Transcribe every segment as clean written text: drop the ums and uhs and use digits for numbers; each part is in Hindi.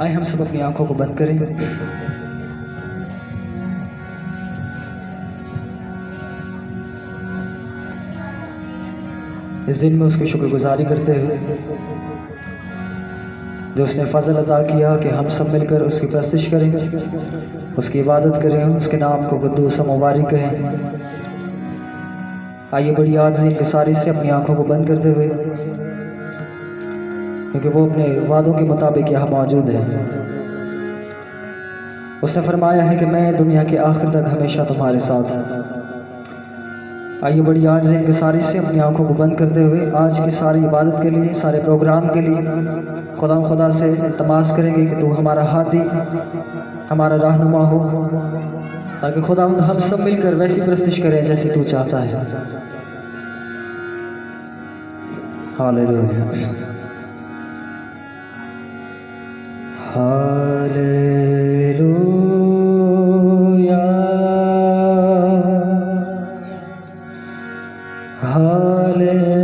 आए हम सब अपनी आंखों को बंद करें। इस दिन में उसकी शुक्रगुजारी करते हुए जो उसने फजल अता किया कि हम सब मिलकर उसकी प्रस्तिश करें, उसकी इबादत करें, उसके नाम को कुद्दूस मुबारक कहें। आइए बड़ी आज़ी इंकिसारी से अपनी आंखों को बंद करते हुए, क्योंकि वो अपने वादों के मुताबिक यहाँ मौजूद है। उसने फरमाया है कि मैं दुनिया के आखिर तक हमेशा तुम्हारे साथ हूँ। आइए बड़ी आज़ी इंकिसारी से अपनी आंखों को बंद करते हुए आज की सारी इबादत के लिए, सारे प्रोग्राम के लिए खुदा से इल्तमास करेंगे कि तू हमारा हादी, हमारा रहनुमा हो, ताकि खुदा हम सब मिलकर वैसी प्रस्तिश करें जैसी तू चाहता है। Hallelujah, hallelujah, hallelujah,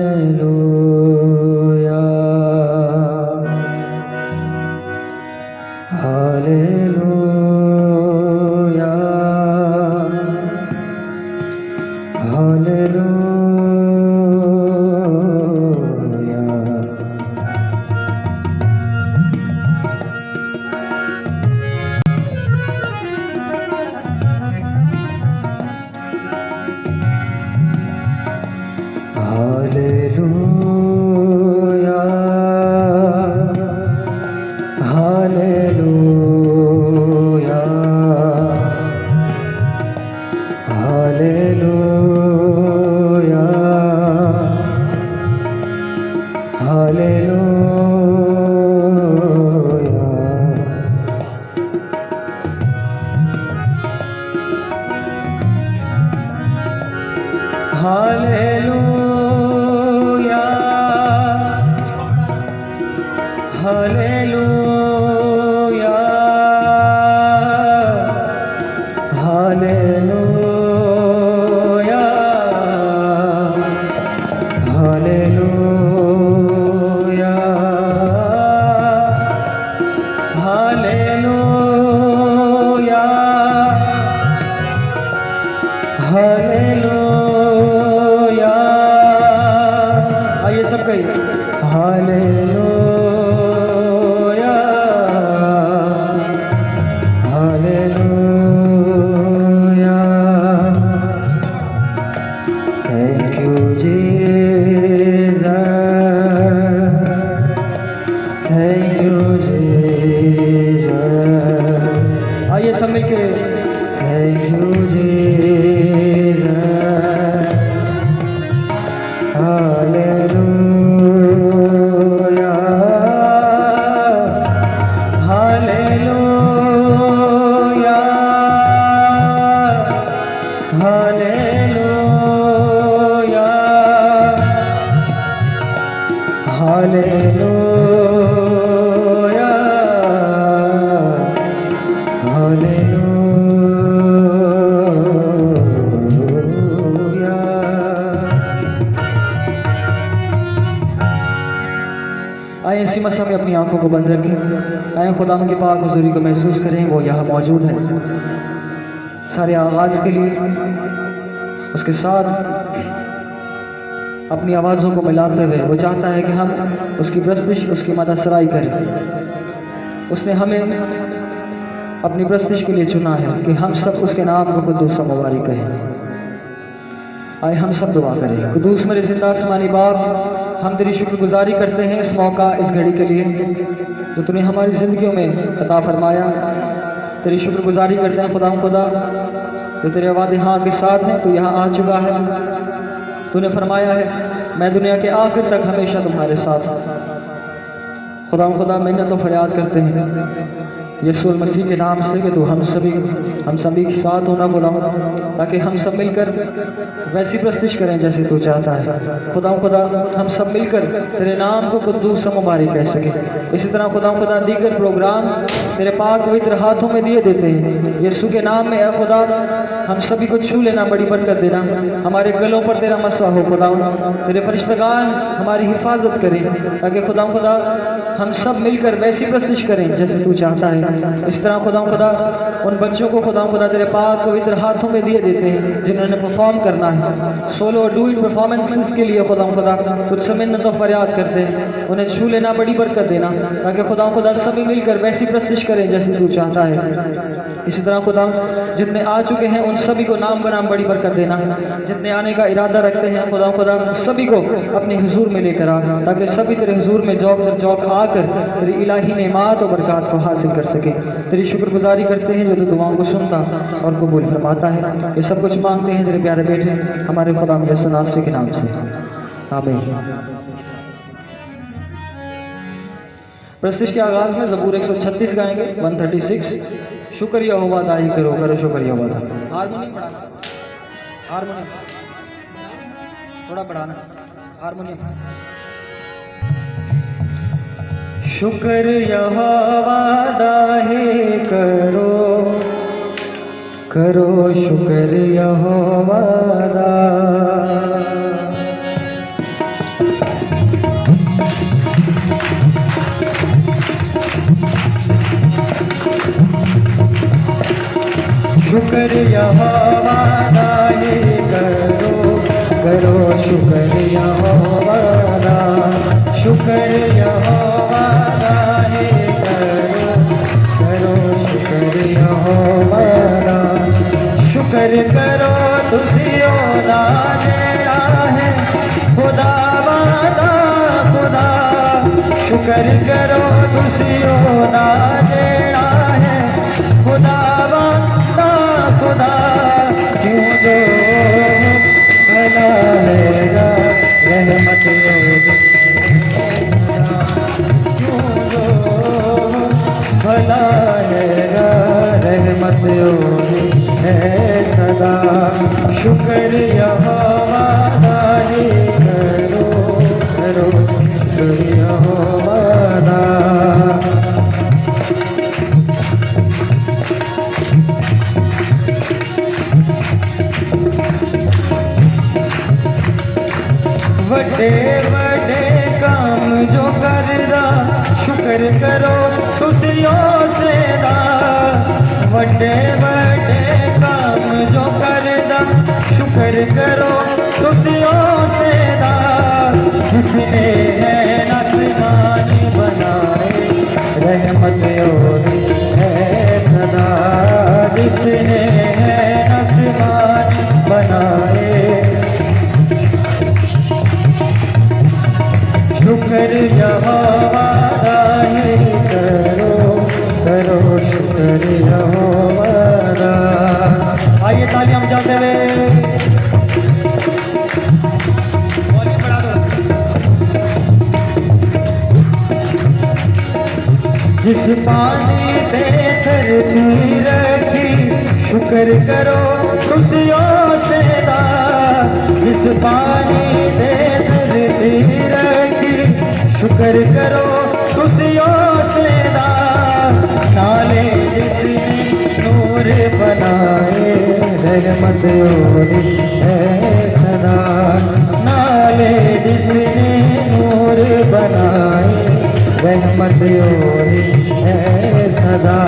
hallelujah, hallelujah, hallelujah, hallelujah, hallelujah, hallelujah, hallelujah, hallelujah, hallelujah, hallelujah, hallelujah. आइए सब कहिए hallelujah, hallelujah. Thank you Jesus, thank you Jesus. आइए सब मिलके thank you Jesus, hallelujah, hallelujah, hallelujah, hallelujah, hallelujah. आए इसी मसला में अपनी आंखों को बंद रखें। आए खुदा की पाक हुजूरी को महसूस करें, वो यहाँ मौजूद है। सारे आगाज़ के लिए उसके साथ अपनी आवाज़ों को मिलाते हुए वो चाहता है कि हम उसकी प्रस्तिश, उसकी मदसराई करें। उसने हमें अपनी प्रस्तिश के लिए चुना है कि हम सब उसके नाम को कुद्दूस मुबारक कहें। आए हम सब दुआ करें। कुद्दूस मेरे जिंदा आसमानी बाप, हम तेरी शुक्रगुजारी करते हैं इस मौका, इस घड़ी के लिए जो तूने हमारी ज़िंदगियों में अता फरमाया। तेरी शुक्रगुजारी करते हैं खुदा जो तेरे वादे हाँ के साथ हैं। तू यहाँ आ चुका है। तूने फरमाया है मैं दुनिया के आखिर तक हमेशा तुम्हारे साथ हूँ। खुदा मैंने तो फरियाद करते हैं यीशु मसीह के नाम से कि तू हम सभी के साथ होना खुदावन, ताकि हम सब मिलकर वैसी प्रस्तुत करें जैसे तू चाहता है। खुदा हम सब मिलकर तेरे नाम को कुद्दूस मुबारक कह सके। इसी तरह खुदा दीगर प्रोग्राम तेरे पाक पवित्र हाथों में दिए देते हैं यीशु के नाम में। खुदा हम सभी को छू लेना, बड़ी बरकत देना, हमारे गलों पर तेरा मसा हो खुदा, तेरे फरिश्तगान हमारी हिफाजत करें, ताकि खुदा हम सब मिलकर वैसी प्रस्तुत करें जैसे तू चाहता है। इस तरह खुदा उन बच्चों को खुदा तेरे पाक पवित्र हाथों में दिए देते हैं जिन्होंने परफॉर्म करना है, सोलो और डुएट परफॉर्मेंसेस के लिए खुदा तुझसे मिन्नत और फरियाद करते हैं, उन्हें छू लेना, बड़ी बरकत देना, ताकि खुदा सभी मिलकर वैसी प्रस्तुत करें जैसे तू चाहता है। इसी तरह खुदा जितने आ चुके हैं उन सभी को नाम बनाम बड़ी बरकत देना, जितने आने का इरादा रखते हैं खुदा सभी को अपने हुजूर में लेकर आ, ताकि सभी तेरे हुजूर में जौक दर जौक आकर तेरी इलाही नेमात और बरकत को हासिल कर सके। तेरी शुक्रगुजारी करते हैं जो तू दुआओं को सुनता और कबूल फरमाता है। ये सब कुछ मांगते हैं तेरे प्यारे बेटे हमारे खुदा यीशु नासरी के नाम से, आमीन। प्रस्तुत के आगाज में ज़बूर 136 गाएंगे, 136। शुक्र यहोवा दाई करो, करो शुक्र यहोवा। हारमोनियम बढ़ाना, हारमोनियम थोड़ा बढ़ाना, हारमोनियम। शुक्र यहोवा दाई करो, करो शुक्र यहोवा दा। शुक्र यहोवा दाई करो, करो शुक्र यहोवा दा। शुक्र यहोवा दाई करो, करो शुक्र यहोवा दा। शुक्र करो तुसियो दा जेड़ा है खुदा वादा खुदा। शुक्र करो तुसियो दा जेड़ा है खुदा वादा खुदा। क्यों दो भला हैगा रहमत क्यों दो भला हैगा रहमत है सदा। शुक्र यहोवा दाई करो, करो शुक्र यहोवा दा। बड़े बड़े काम जो करदा शुक्र करो तुसियों से दा। बड़े बड़े काम जो करदा शुक्र करो तुसियों से दा। जिसने है आसमान बनाए रहमत होती है सदा। जिसने है आसमान बनाए शुक्र यहोवा दाई करो, करो शुक्र यहोवा दा। आइए तालियां बजाते हुए बढ़ा दो। जिस पानी पे धरती रखी शुक्र करो तुसियों से दा। जिस पानी पे धरती रखी शुक्र करो तुसियों से दा। नाले जिसने नूर बनाए रहमत होती है सदा। नाले जिसने नूर बनाए रहमत होती है सदा।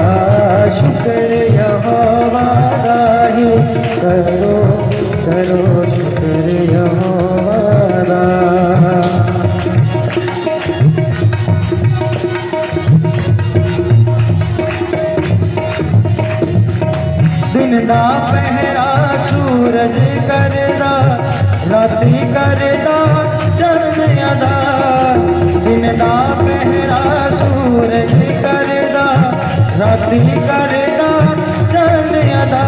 शुक्र यहोवा दाई करो, करो शुक्र यहोवा दा। दिन दा पहरा सूरज करदा, राती करदा चंद अदा। दिन दा पहरा सूरज करदा, राती करदा चंद अदा।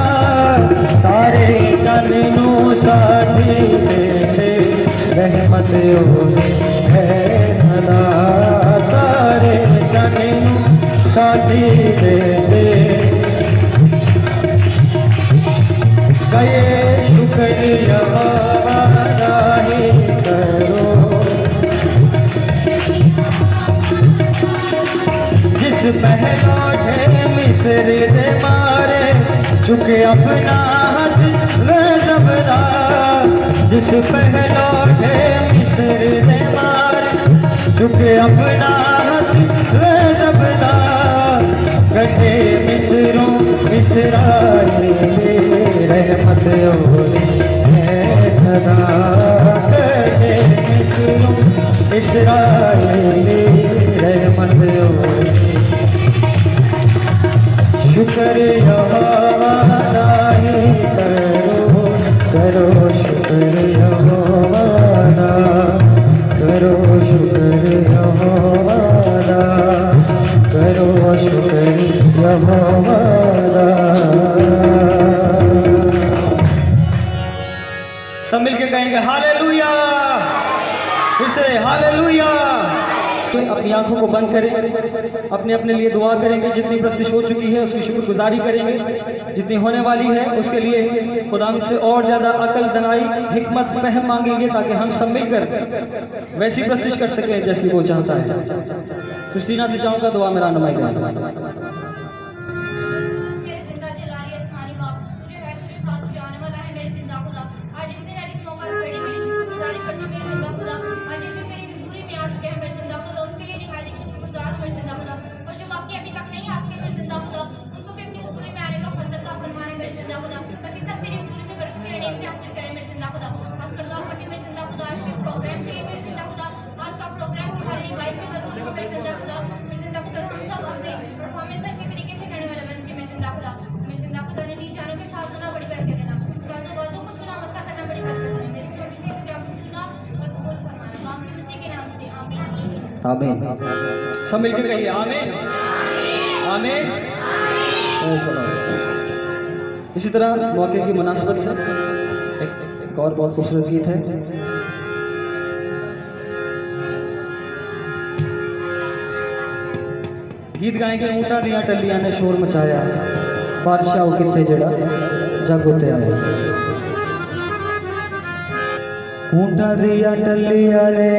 सारे जन नू साथी दे रहमत होती है सदा। सारे तने साथी दे दे गए शुक्रिया ही करो जिस पहलौठे मिस्र दे मारे चुके अपना हाथ ज़बदा जिस पहलौठे मिस्र दे मारे चुके अपना हाथ ज़बदा कटे मिस्रों मिस्राए रहमत होनी है सदा कटे मिस्रों मिस्राए रहमत होनी शुक्रिया नहीं करो शुक्रिया करो शुक्रिया करो शुक्रिया सब मिलके कहेंगे हालेलुया इसे हालेलुया। अपनी आंखों को बंद करें अपने अपने लिए दुआ करेंगे जितनी प्रस्तुत हो चुकी है उसकी शुक्रगुजारी करेंगे जितनी होने वाली है उसके लिए खुदा से और ज़्यादा अकल दनाई हिकमत फहम मांगेंगे ताकि हम सब मिलकर वैसी प्रस्तुत कर सकें जैसी वो चाहता है। क्रिस्टीना से चाहूँगा दुआ में रहनुमाई करें। आमीन। सब मिलकर कहिए आमीन आमीन। इसी तरह मौके की मुनासिबत से एक और बहुत खूबसूरत गीत है। गीत गाएंगे ऊंटा दिया टलिया ने शोर मचाया बादशाह किथे जड़ा जग उते आया। ऊंटा दिया टलिया ने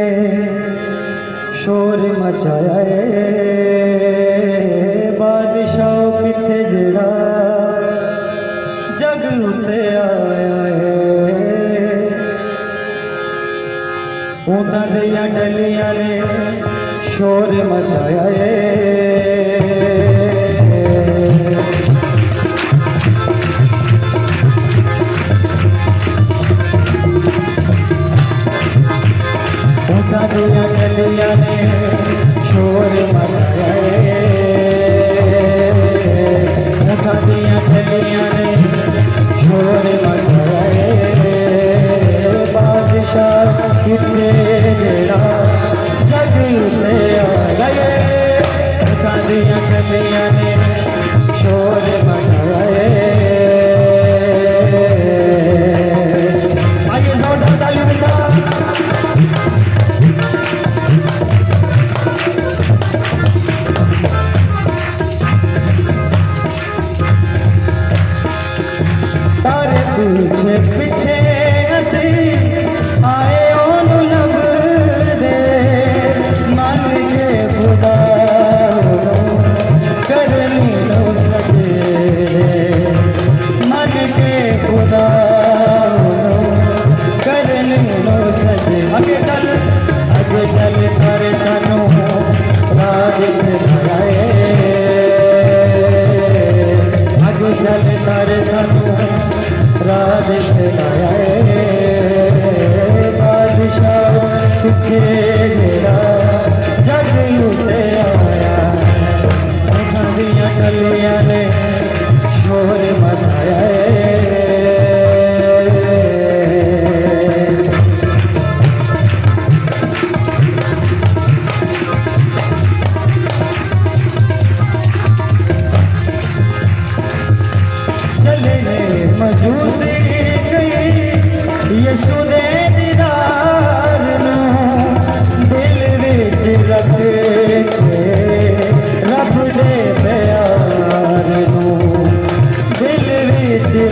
शोर मचाया बादशाह किथे जड़ा जग उते आया ऊंटा दिया टलिया ने शोर मचाया ऊंटा दिया टलिया ने शोर मचाया ऊंटा दिया टलिया ने शोर मचाया बादशाह किथे जड़ा जग उते आया ऊंटा दिया टलिया ने शोर मचाया। आइए जोरदार ताली बजाओ। पीछे पीछे हसी आए ओनु लब दे मन के खुदा करनी लो सके मन के खुदा करनी लो सके। आगे चल करे सानू राज दिखाए आगे चल करे सानू राज दिखाया बादशाह किथे जड़ा जग उते आया ऊंटा दिया टलिया ने शोर मचाया। चले मजूसी यीशु दे दीदार नूं दिल विच रख के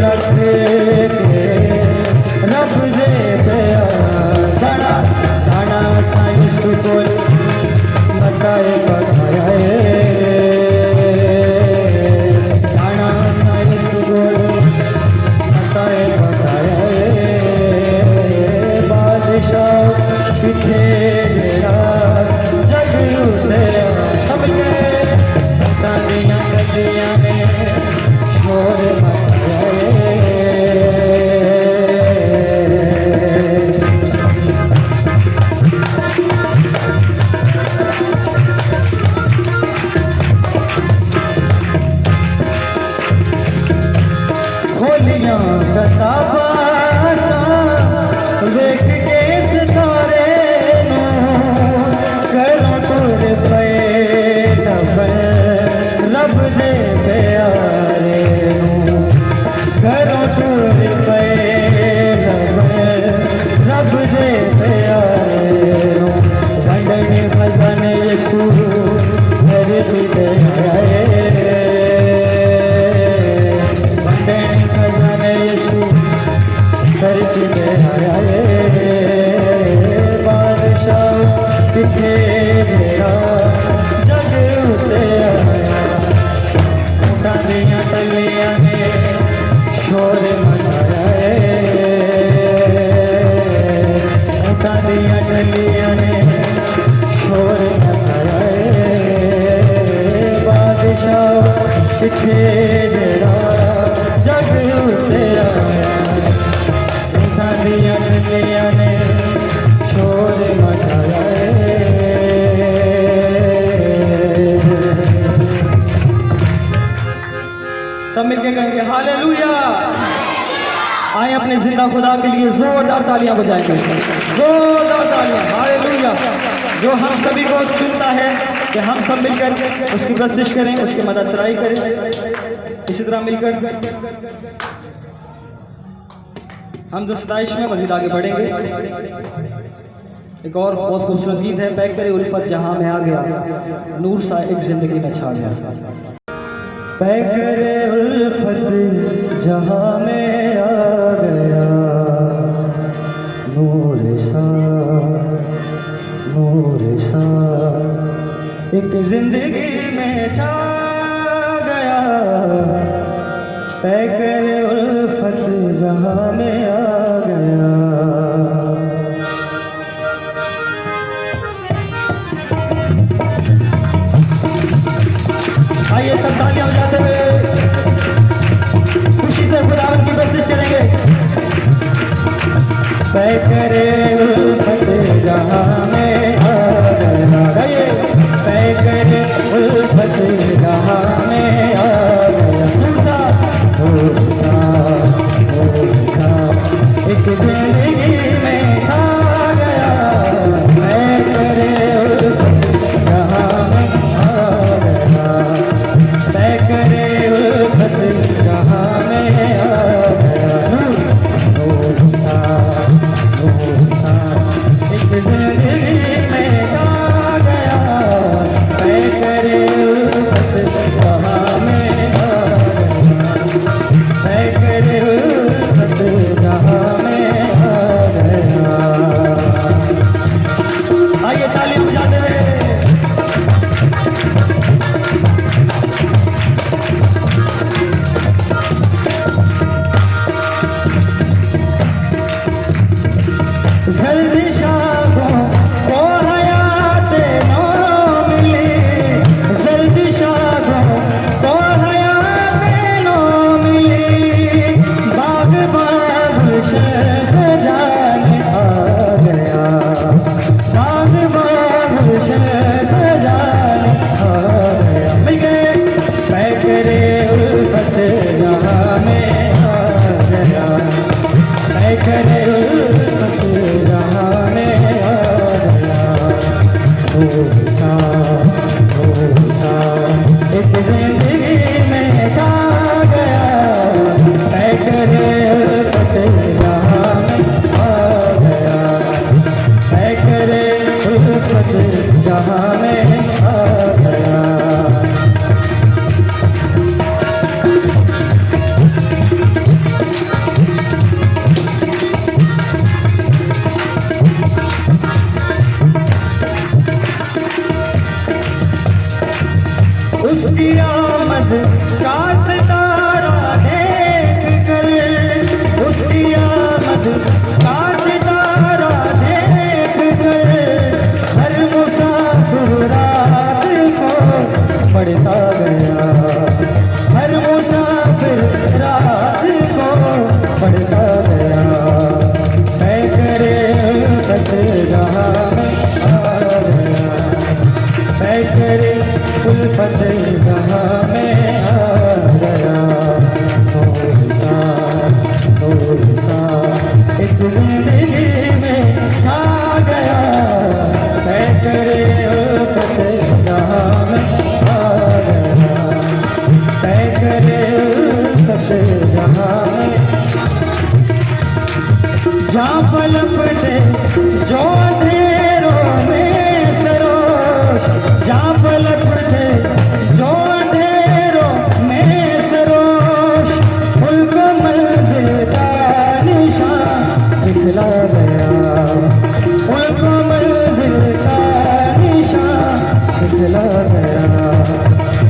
रख के रब दे जाना जाना साइंस को बताए बताए जाना साइंस को बताए बताए बादशाह पीछे जग उसे सबके शादियां गलियां में शोर मचाए होलियां कताबा देख के सितारे घरों तुर पे रब दे प्यारे घरों तुर पे रब दे प्यारे वंडने भजने तू घर दे आए वंडने भजने तू घर दे आए बादशाह दिखे मेरा जग उसे आया शादियां गलियां में शोर मचाया शादियां गलियां में शोर मचाया बादशाह दिखे मेरा जग उसे आया शादियां गलियां में शोर मचाया सब मिलके कहेंगे हालेलुया। आए अपने जिंदा खुदा के लिए जोरदार तालियां बजाएंगे, जोरदार तालियां। हालेलुया। जो हम सभी को चुनता है कि हम सब मिलकर उसकी प्रस्तिश करें, उसकी मदद सराई करें। इसी तरह मिलकर हम जो 27 में मजीद आगे बढ़ेंगे। एक और बहुत खूबसूरत गीत है, पैक करे उल्फत जहां में आ गया, नूर सा एक जिंदगी में छा गया। पैक करे उल्फत जहां में आ गया, नूर सा एक जिंदगी में छा गया। पैक करे उल्फत जहां में आ गया। आइए सब तालियां बजाते हुए खुशी से खुदावन की प्रस्तिश करेंगे। पैक करे उल्फत जहां में आ गया, गाइए। पैक करे उल्फत जहां में आ गया, एक जिंदगी में आ गया। पैक करे उल्फत जहां में आ गया, पैक करे उल्फत जहां में आ गया। नूर सा एक जिंदगी में आ गया। पैक करे उल्फत जहां में आ गया, पैक करे उल्फत जहां में आ गया। आइए ताली बजाते हुए जहाँ में, जहाँ पलपटे जो अंधेरों में सरोज, जहाँ पलपटे जो अंधेरों में सरोज, उनको मंजिल का निशान दिखला गया, उनको मंजिल का निशान दिखला गया।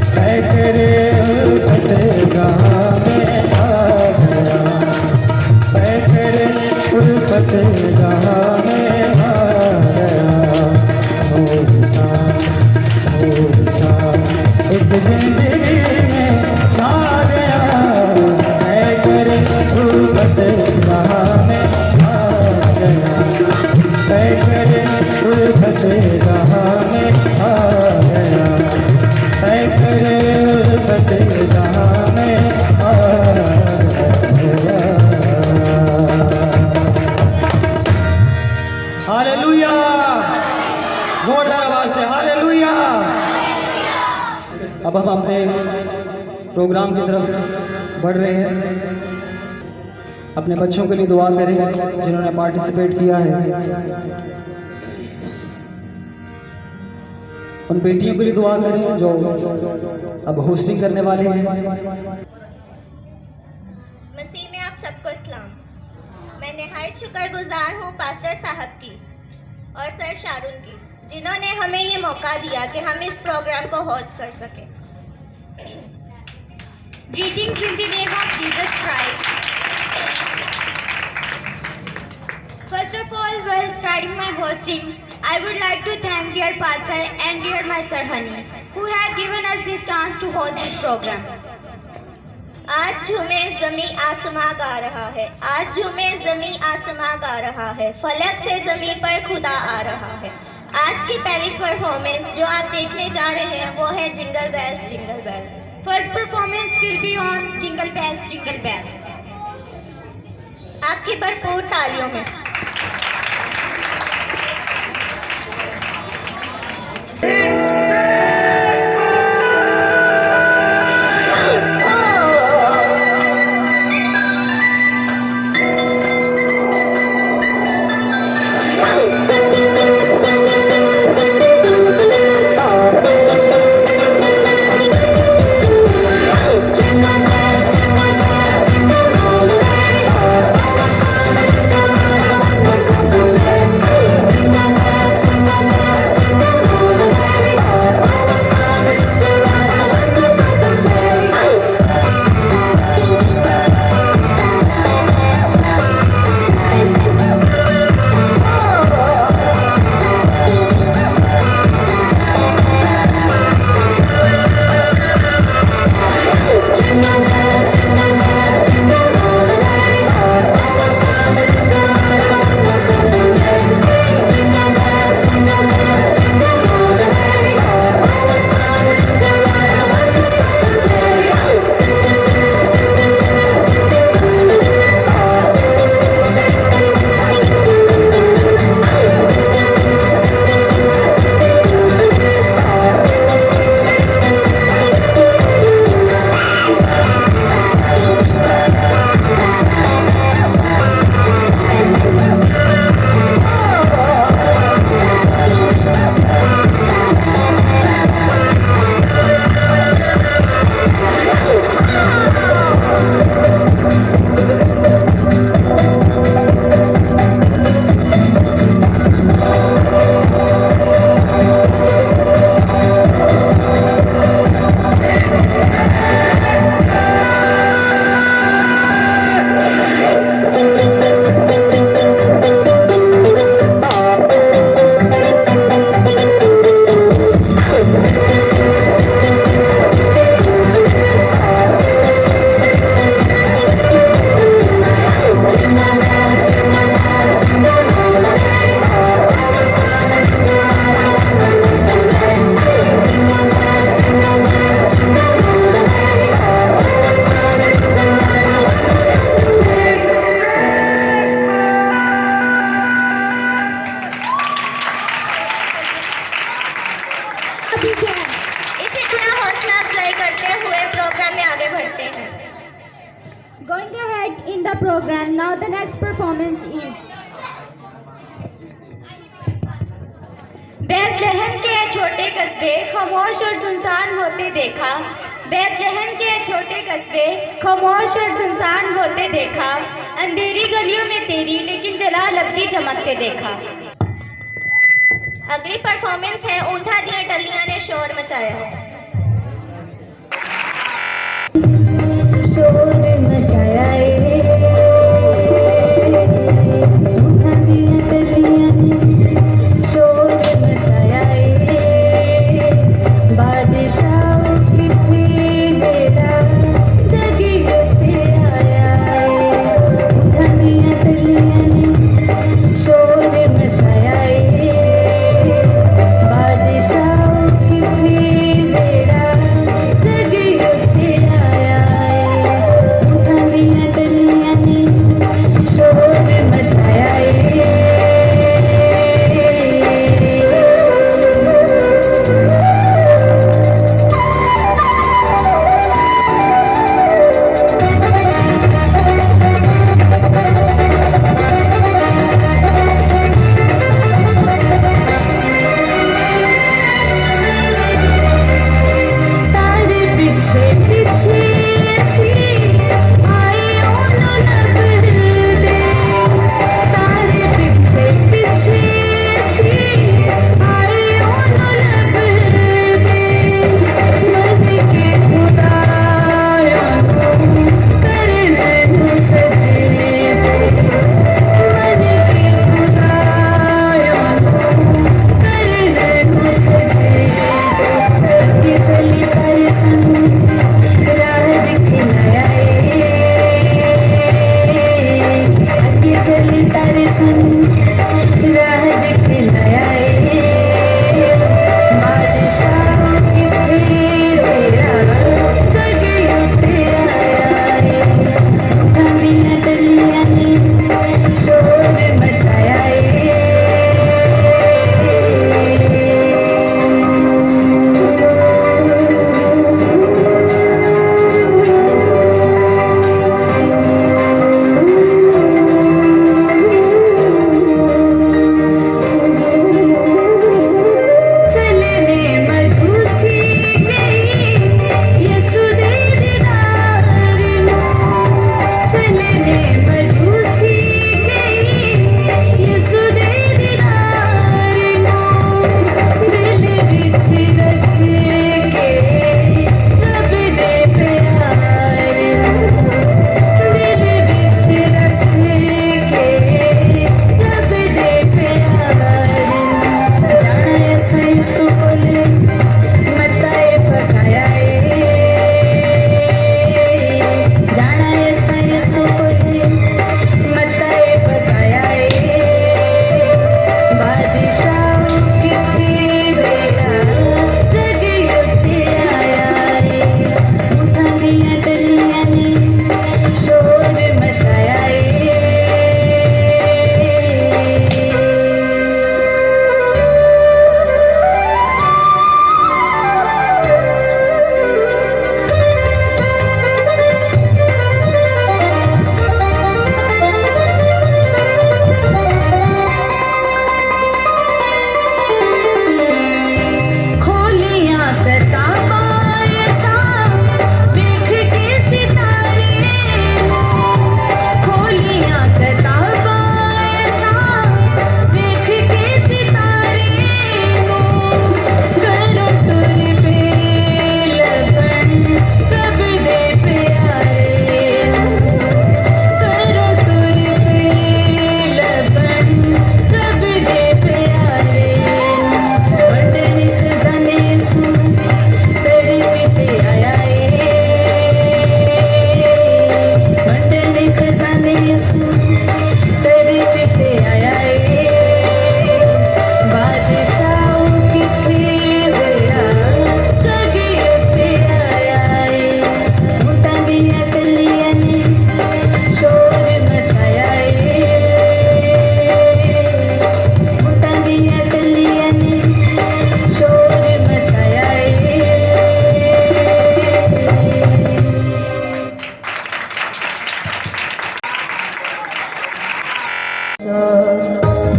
तय करे उल्फते जहाँ में आ गया, तय करे उल्फते जहाँ में आ गया। होता एक जिंदगी में आ गया, तय करे उल्फते जहाँ में आ गया, तय करे उल्फते जहाँ में आ गया, तय करे उल्फते जहाँ में आ गया। हालेलुया, जोरदार आवाज से हालेलुया। अब हम अपने प्रोग्राम की तरफ बढ़ रहे हैं। अपने बच्चों के लिए दुआ करें जिन्होंने पार्टिसिपेट किया है, उन बेटियों के लिए दुआ करें जो अब होस्टिंग करने वाले हैं। मसीह में आप सबको इस्लाम। मैं निहायत शुक्रगुजार हूँ पास्टर साहब की और सर शारून की, जिन्होंने हमें ये मौका दिया कि हम इस प्रोग्राम को होस्ट कर सकें। Greetings in the name of Jesus Christ. First of all, while starting my hosting, I would like to thank dear pastor and dear my sir Honey, who have given us this chance to host this program. आज झूमे ज़मी आसमां गा रहा है, आज झूमे ज़मी आसमां गा रहा है, फलक से ज़मी पर खुदा आ रहा है। आज की पहली परफॉर्मेंस जो आप देखने जा रहे हैं वो है jingle bells jingle bells. First performance will be on jingle bells jingle bells. आपकी भरपूर तालियों में part in the program. Now the next performance is बैतलहम के छोटे कस्बे खामोश और सुनसान होते देखा। बैतलहम के छोटे कस्बे खामोश और सुनसान होते देखा। अंधेरी गलियों में तेरी लेकिन जला लगती चमकते देखा। अगली परफॉर्मेंस है ऊंठा दिया टलियां ने शोर मचाया। शोर मचाया ऊंठा दिया टलियां ने शोर मचाया बादशाह की तेरा जगी होते आया। ऊंठा दिया टलियां ने शोर मचाया बादशाह की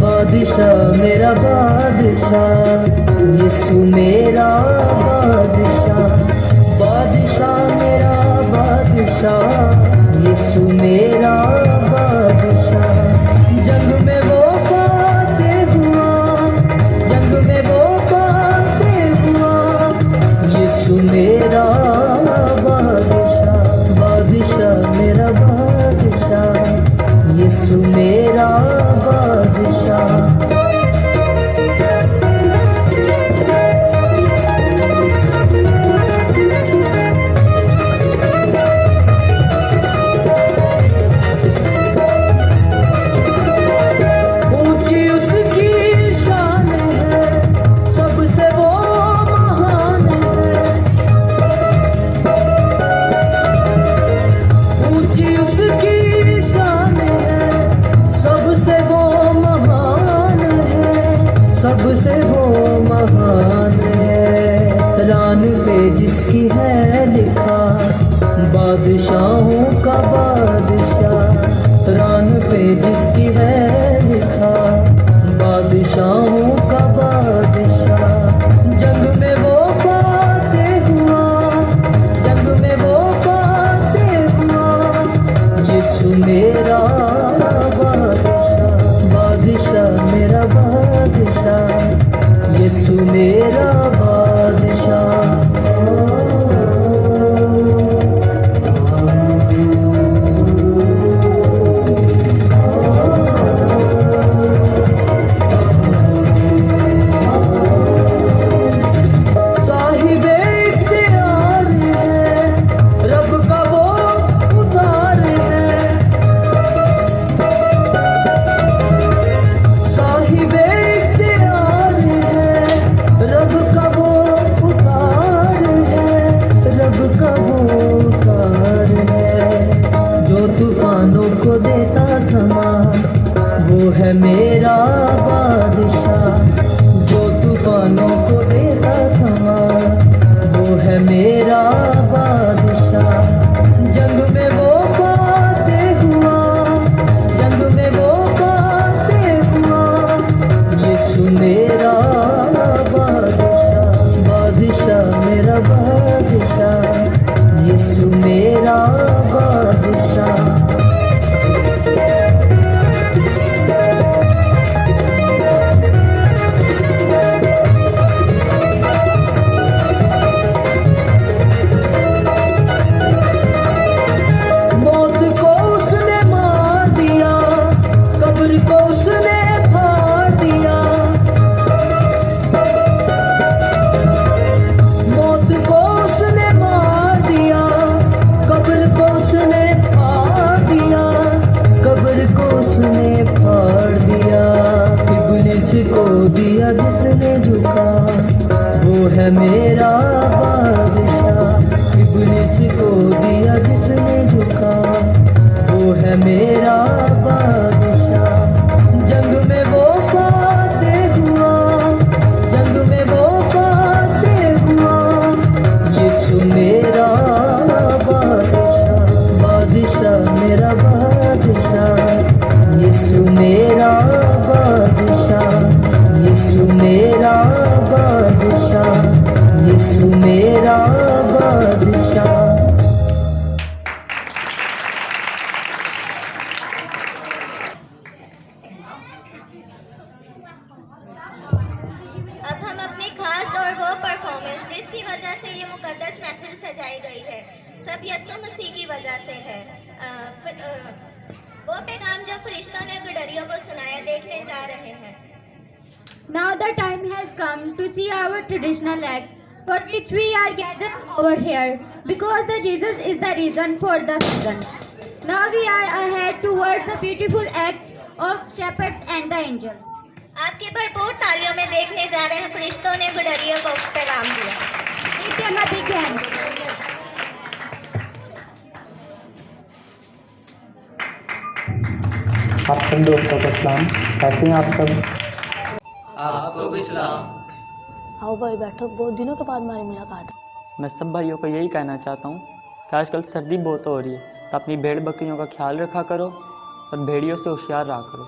बादशाह मेरा बादशाह, यीशु मेरा बादशाह, बादशाह मेरा बादशाह, यीशु मेरा बादशाह। जंग में वो फातेह हुआ, जंग में वो फातेह हुआ, यीशु मेरा बादशाह, बादशाह मेरा बादशाह, यीशु मेरा बादशाह। ऊंची उसकी शान है, सबसे वो महान है। ऊंची उसकी शान है, सबसे वो महान है, सबसे वो महान है। रान पे जिसकी है लिखा, बादशाहों का बादशाह, रान पे जिसकी है लिखा, बादशाहों का बादशाह। जंग में वो फातेह हुआ, जंग में वो फातेह हुआ, यीशु मेरा बादशाह, बादशाह मेरा बादशाह, यीशु मेरा बादशाह। साहिबे इख्तियार है, रब का वो उतार है। साहिबे इख्तियार है, रब का वो उतार है, रब का वो उतार है। जो तूफानों को देता थमा, वो है मेरा बादशाह। जो तूफानों को देता थमा, वो है मेरा बादशाह। जंग में वो फातेह हुआ, जंग में वो फातेह हुआ, यीशु मेरा बादशाह, बादशाह मेरा बादशाह, यीशु मेरा बादशाह। मौत को उसने मार दिया, कब्र को उसने फाड़ दिया। मौत को उसने मार दिया, कब्र को उसने फाड़ दिया, कब्र को उसने फाड़ दिया। इब्लिस को दिया जिसने झुका, वो है मेरा बादशाह। इब्लिस को दिया जिसने झुका, वो है मेरा बादशाह। जंग में वो फातेह हुआ, जंग में वो फातेह हुआ, यीशु मेरा बादशाह, बादशाह मेरा बादशाह, यीशु मेरा बादशाह, यीशु मेरा बादशाह, यीशु मेरा बादशाह। अब हम अपने खास और वो परफॉर्मेंस जिसकी वजह से ये मुकद्दस महफिल सजाई गई है, सब यीशु मसीह की वजह से है। वो पैगाम जो फरिश्तों ने गुडरियों को सुनाया, देखने जा रहे हैं। Now the time has come to see our traditional act for which we are gathered over here, because the Jesus is the reason for the season. Now we are ahead towards the beautiful act of shepherds and the angels. आपके भरपूर तालियों में देखने जा रहे हैं फरिश्तों ने गुडरियों को पैगाम दिया। Give them a big hand. आप सब दोस्तों को सलाम। कैसे हैं आप सब? आपको भी सलाम। आओ भाई बैठो, बहुत दिनों के बाद हमारी मुलाकात। मैं सब भाइयों को यही कहना चाहता हूँ कि आजकल सर्दी बहुत हो रही है, तो अपनी भेड़ बकरियों का ख्याल रखा करो और भेड़ियों से होशियार रहा करो।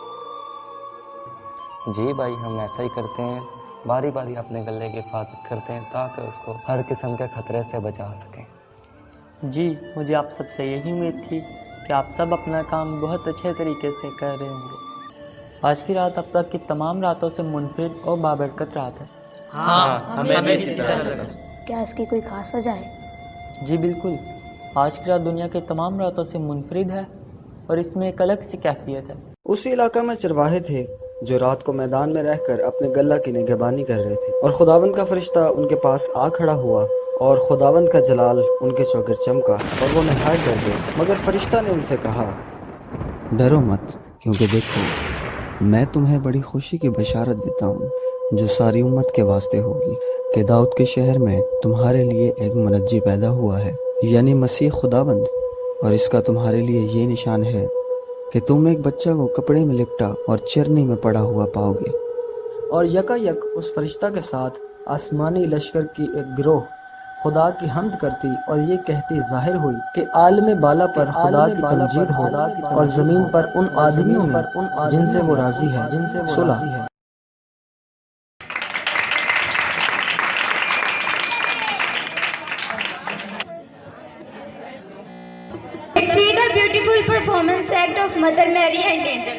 जी भाई, हम ऐसा ही करते हैं। बारी बारी अपने गले की हिफाजत करते हैं ताकि उसको हर किस्म के खतरे से बचा सकें। जी, मुझे आप सबसे यही उम्मीद थी कि आप सब अपना काम बहुत अच्छे तरीके से कर रहे होंगे। आज की रात अब तक की तमाम रातों से मुनफरिद और बाबरकत रात है। हाँ, हमें भी इसी तरह लगा। क्या इसकी कोई खास वजह है? जी बिल्कुल, आज की रात दुनिया के तमाम रातों से मुनफरिद है और इसमें एक अलग सी कैफियत है। उसी इलाका में चरवाहे थे जो रात को मैदान में रहकर अपने गल्ला की निगहबानी कर रहे थे, और खुदावंद का फरिश्ता उनके पास आ खड़ा हुआ और खुदावंद का जलाल उनके चौगिर चमका और वो नहायत डर गए। मगर फरिश्ता ने उनसे कहा, डरो मत, क्योंकि देखो मैं तुम्हें बड़ी खुशी की बशारत देता हूँ जो सारी उम्मत के वास्ते होगी कि दाऊद के शहर में तुम्हारे लिए एक मुनज्जी पैदा हुआ है, यानी मसीह खुदावंद। और इसका तुम्हारे लिए ये निशान है कि तुम एक बच्चा को कपड़े में लिपटा और चरनी में पड़ा हुआ पाओगे। और यकायक उस फरिश्ता के साथ आसमानी लश्कर की एक गिरोह खुदा की हम्द करती और ये कहती जाहिर हुई कि आलम बाला पर खुदा की तमजीद हो और जमीन पर उन आदमियों में जिनसे वो राजी है, सुलह है। Let's see the beautiful performance act of Mother Mary and angel.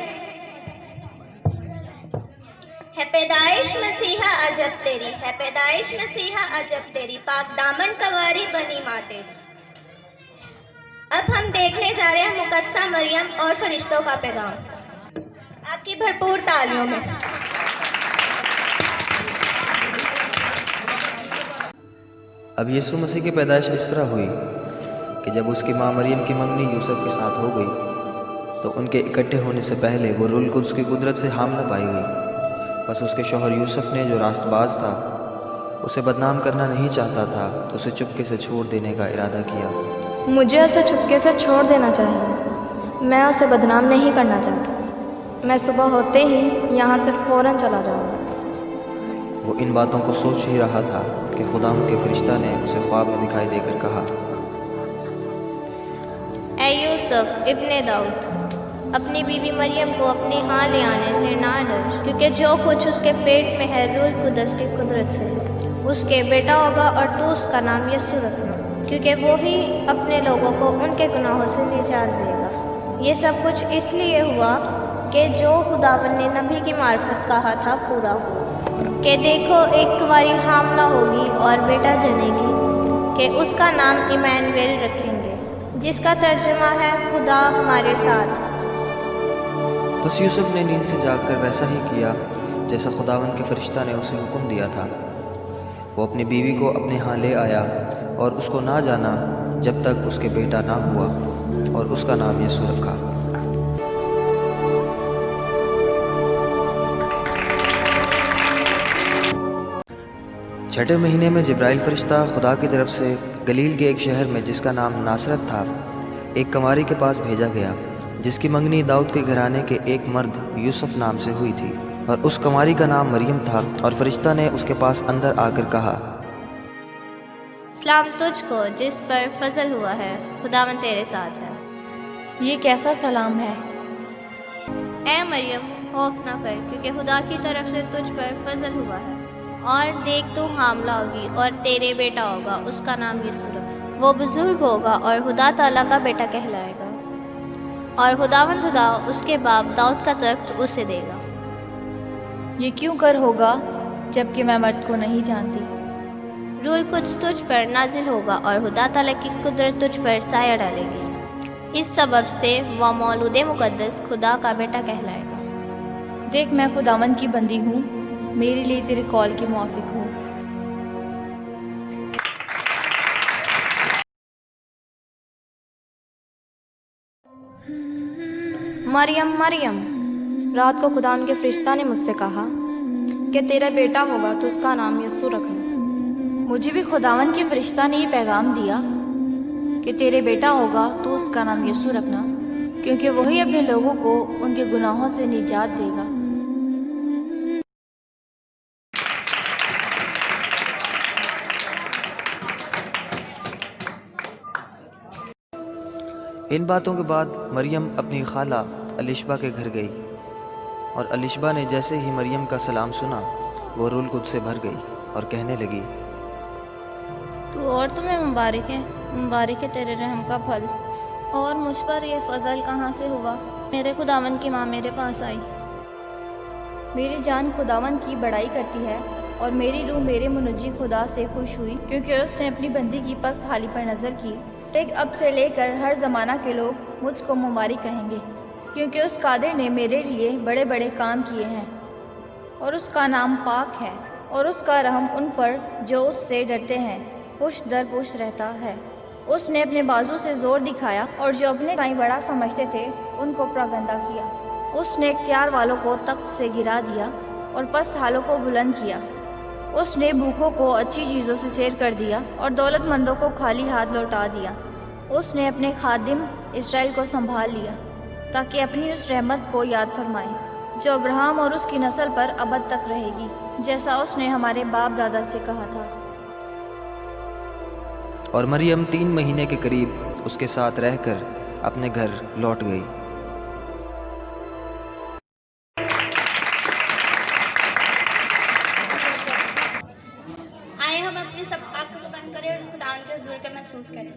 है पैदाइश मसीहा अजब तेरी, है पैदाइश मसीहा अजब तेरी, पाक दामन कवारी बनी माँ तेरी। अब हम देखने जा रहे हैं मुकद्दसा मरियम और फरिश्तों का पैगाम। आपकी भरपूर तालियों में। अब यीशु मसीह की पैदाइश इस तरह हुई कि जब उसकी माँ मरियम की मंगनी यूसुफ के साथ हो गई तो उनके इकट्ठे होने से पहले वो रुल कुद्स की कुदरत से हामला पाई हुई। बस उसके शौहर यूसुफ ने, जो रास्तबाज था, उसे बदनाम करना नहीं चाहता था, तो उसे चुपके से छोड़ देने का इरादा किया। मुझे उसे चुपके से छोड़ देना चाहिए। मैं उसे बदनाम नहीं करना चाहता। मैं सुबह होते ही यहाँ से फ़ौरन चला जाऊँगा। वो इन बातों को सोच ही रहा था कि खुदा के फरिश्ता ने उसे ख्वाब में दिखाई देकर कहा, ऐ यूसुफ इब्ने दाऊद, अपनी बीवी मरियम को अपने यहाँ ले आने से ना डर, क्योंकि जो कुछ उसके पेट में है रूह कुदस की कुदरत से उसके बेटा होगा, और तू उसका नाम यीशु रखना, क्योंकि वो ही अपने लोगों को उनके गुनाहों से निजात देगा। ये सब कुछ इसलिए हुआ कि जो खुदावन ने नबी की मार्फत कहा था पूरा हो, कि देखो एक कुंवारी हामला होगी और बेटा जनेगी, कि उसका नाम इमैनुएल रखेंगे, जिसका तर्जुमा है खुदा हमारे साथ। बस यूसुफ ने नींद से जागकर वैसा ही किया जैसा खुदावन के फरिश्ता ने उसे हुक्म दिया था। वो अपनी बीवी को अपने यहाँ ले आया और उसको ना जाना जब तक उसके बेटा ना हुआ, और उसका नाम यीशु रखा। छठे महीने में जिब्राइल फरिश्ता खुदा की तरफ से गलील के एक शहर में जिसका नाम नासरत था, एक कंवारी के पास भेजा गया जिसकी मंगनी दाऊद के घराने के एक मर्द यूसुफ नाम से हुई थी, और उस कंवारी का नाम मरियम था। और फरिश्ता ने उसके पास अंदर आकर कहा, सलाम तुझको जिस पर फजल हुआ है, खुदावन तेरे साथ है। ये कैसा सलाम है? ऐ मरियम खौफ ना कर, क्योंकि खुदा की तरफ से तुझ पर फजल हुआ है, और देख तू हामला होगी और तेरे बेटा होगा, उसका नाम यीशु रखना। वो बुजुर्ग होगा और खुदा ताला का बेटा कहलाएगा, और खुदावंद खुदा उसके बाप दाऊद का तख्त उसे देगा। ये क्यों कर होगा जबकि मैं मर्द को नहीं जानती? रूल कुछ तुझ पर नाजिल होगा और खुदा ताला की कुदरत तुझ पर साया डालेगी। इस सबब से वह मौलूद मुकद्दस खुदा का बेटा कहलाएगा। देख मैं खुदावंद की बंदी हूँ, मेरे लिए तेरे कॉल के मुआफिक हो। मरियम मरियम, रात को खुदा के फरिश्ता ने मुझसे कहा कि तेरा बेटा होगा तो उसका नाम यीशु रखना। मुझे भी खुदावन के फरिश्ता ने ये पैगाम दिया कि तेरे बेटा होगा तो उसका नाम यीशु रखना, क्योंकि वही अपने लोगों को उनके गुनाहों से निजात देगा। इन बातों के बाद मरियम अपनी खाला अलिशबा के घर गई। और अलिशबा ने जैसे ही मरियम का सलाम सुना वो रूहुल कुद्स से भर गई और कहने लगी, तू और तुम्हें मुबारक है तेरे रहम का फल। और मुझ पर यह फजल कहाँ से हुआ? मेरे खुदावन की माँ मेरे पास आई। मेरी जान खुदावन की बड़ाई करती है और मेरी रूह मेरे मुनज्जी खुदा से खुश हुई, क्योंकि उसने अपनी बंदी की पस्त हाली पर नज़र की। एक अब से लेकर हर ज़माना के लोग मुझको मुबारक कहेंगे, क्योंकि उस कादिर ने मेरे लिए बड़े बड़े काम किए हैं और उसका नाम पाक है, और उसका रहम उन पर जो उससे डरते हैं पुष्ट दर पुष्ट रहता है। उसने अपने बाजू से जोर दिखाया और जो अपने दाई बड़ा समझते थे उनको प्रगंदा किया। उसने इख्तियार वालों को तख्त से गिरा दिया और पस्त हालों को बुलंद किया। उसने भूखों को अच्छी चीज़ों से सैर कर दिया और दौलतमंदों को खाली हाथ लौटा दिया। उसने अपने खादिम इसराइल को संभाल लिया ताकि अपनी उस रहमत को याद फरमाए जो अब्राहम और उसकी नस्ल पर अबद तक रहेगी, जैसा उसने हमारे बाप दादा से कहा था। और मरियम 3 महीने के करीब उसके साथ रहकर अपने घर लौट गई। आए हम अपने सब आंखों को बंद करें और खुदावन के हुजूर के महसूस करें।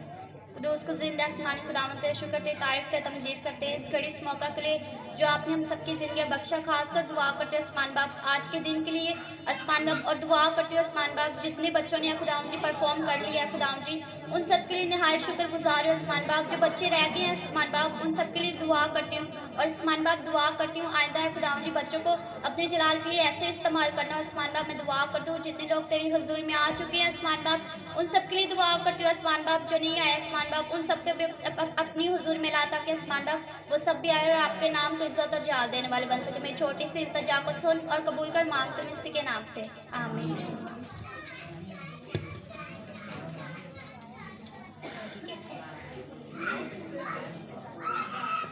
खुदा उसको जिंदा आसमानी खुदावन तेरे शुक्र तेरे तारीफ ते तमजीद करते हैं इस घड़ी इस मौका के लिए जो आपने हम सबकी जिंदगी बख्शा। खासकर दुआ करते हैं आसमान बाप आज के दिन के लिए आसमान बाप, और दुआ करते हैं आसमान बाप जितने बच्चों ने खुदावन जी परफॉर्म कर लिया है खुदावन जी उन सब के लिए नहायत शुक्रगुजार है आसमान बाप। जो बच्चे रह गए हैं आसमान बाप उन सब के लिए दुआ करती हूँ और आसमान बाप दुआ करती हूँ आइंदा है खुदावन जी बच्चों को अपने जलाल के लिए ऐसे इस्तेमाल करना आसमान बाप। मैं दुआ करती हूँ जितने लोग तेरी हुजूर में आ चुके हैं आसमान बाप उन सब के लिए दुआ करती हूँ आसमान बाप। जो नहीं आए आसमान बाप उन सब के अपनी हुजूर में ला ताकि आसमान बाप वो सब भी आए और आपके नाम को इज्जत और जाल देने वाले बन सके। मेरी छोटी सी इल्तिजा को सुन और कबूल कर मांगते हैं इसी के नाम से, आमीन।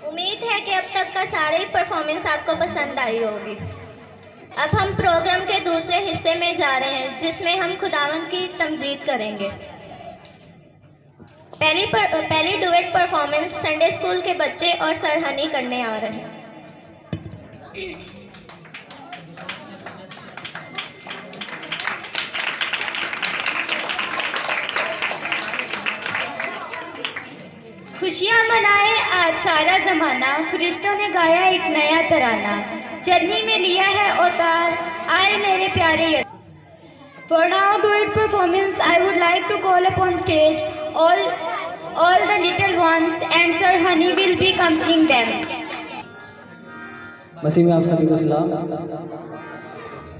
उम्मीद है कि अब तक का सारी परफॉर्मेंस आपको पसंद आई होगी। अब हम प्रोग्राम के दूसरे हिस्से में जा रहे हैं जिसमें हम खुदावन की तमजीद करेंगे। पहली डुएट परफॉर्मेंस संडे स्कूल के बच्चे और सरहनी करने आ रहे हैं। खुशियाँ मनाए आज सारा जमाना, फरिश्तों ने गाया एक नया तराना, चरनी में लिया है अवतार, आए मेरे प्यारे यीशु। For now duet performance, I would like to call upon stage all the little ones and Sir Honey will be accompanying them. मसीह में आप सभी को सलाम।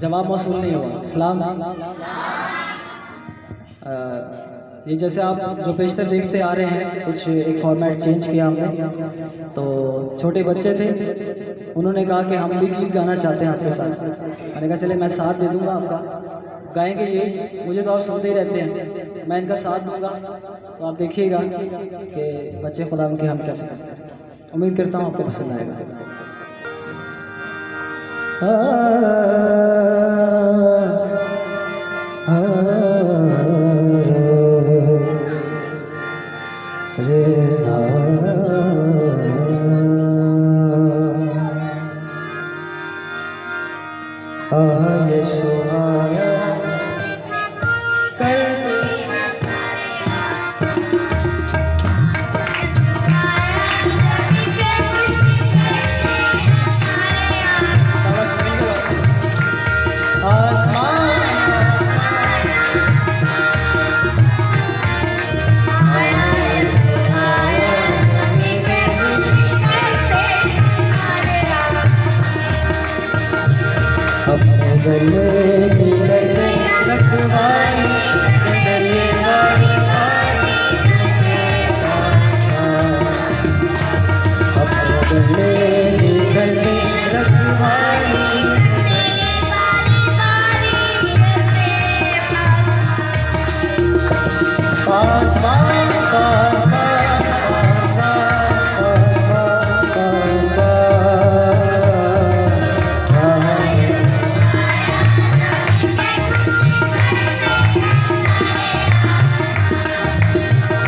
जवाब मौसूल नहीं हुआ। सलाम। ये जैसे आप जो पेशतर देखते आ रहे हैं कुछ एक फॉर्मेट चेंज किया हमने। तो छोटे बच्चे थे, उन्होंने कहा कि हम भी गीत गाना चाहते हैं आपके साथ। मैंने कहा चले मैं साथ दे दूंगा आपका, गाएंगे ये। मुझे तो आप सुनते ही रहते हैं, मैं इनका साथ दूंगा। तो आप देखिएगा कि बच्चे खुदा के हम कैसे करते हैं। उम्मीद करता हूँ आपको पसंद आएगा।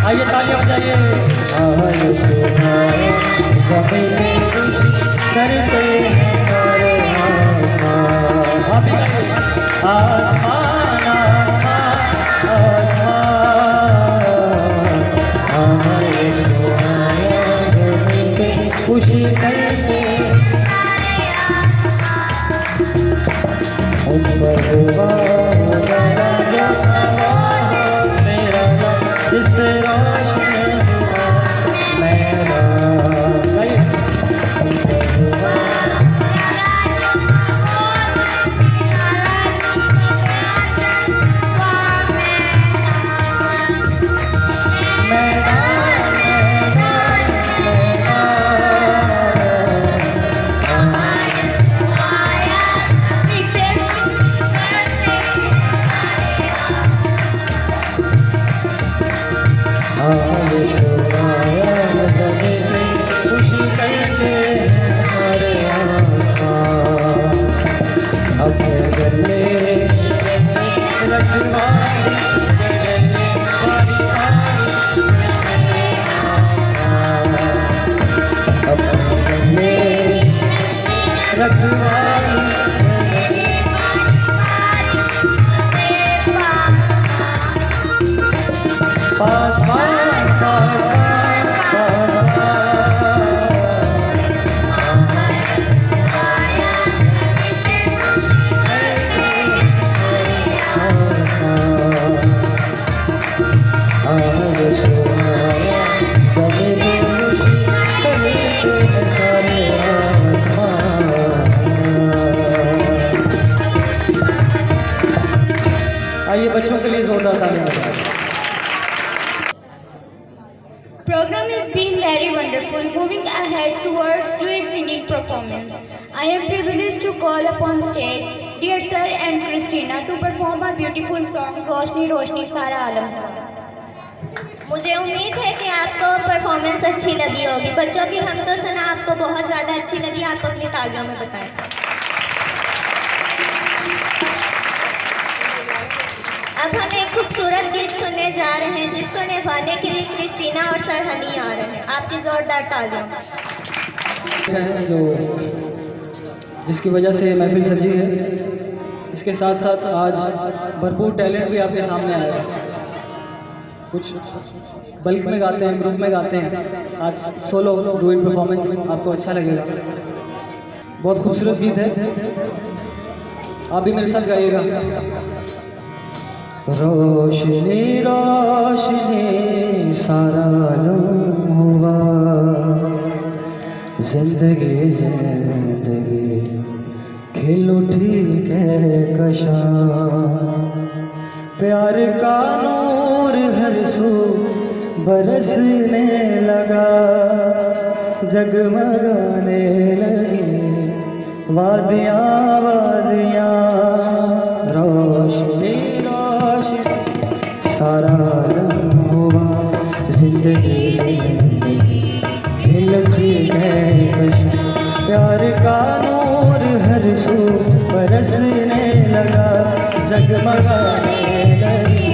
आइए तालियां बजाइए। करते हैं खुशी करके जिससे रोशन मेरा खुशी करके हमारे अपने गले आइए बच्चों के लिए जोरदार तालियां बजाएं। Program is being very wonderful, moving ahead towards duet singing performance. I am privileged to call upon stage dear Sir and Christina to perform a beautiful song, रोशनी रोशनी सारा आलम। मुझे उम्मीद है कि आपको परफॉर्मेंस अच्छी लगी होगी। बच्चों की हम तो सुना आपको बहुत ज़्यादा अच्छी लगी, आप अपनी तालियों में बताएं। अब हम एक खूबसूरत गीत सुनने जा रहे हैं जिसको निभाने के लिए क्रिस्टीना और सर हनी आ रहे हैं। आपकी जोरदार तालियां। जो जिसकी वजह से महफिल सजी है, इसके साथ साथ आज भरपूर टैलेंट भी आपके सामने आया है। कुछ बल्क में गाते हैं, ग्रुप में गाते हैं, आज सोलो डुएट परफॉर्मेंस आपको अच्छा लगेगा। बहुत खूबसूरत गीत है, आप भी मेरे साथ गाइएगा। रोशनी रोशनी सारा आलम हुआ, जिंदगी जिंदगी खिल उठी कहकशां, प्यार का नूर हर सू बरसने लगा, जगमगाने लगी वादियाँ वादियाँ। रोशनी सारा रंग हुआ, जिंदगी जिंदगी खिल उठी कहकशां, प्यार का नूर हर सू बरसने लगा, जगमगाने लगी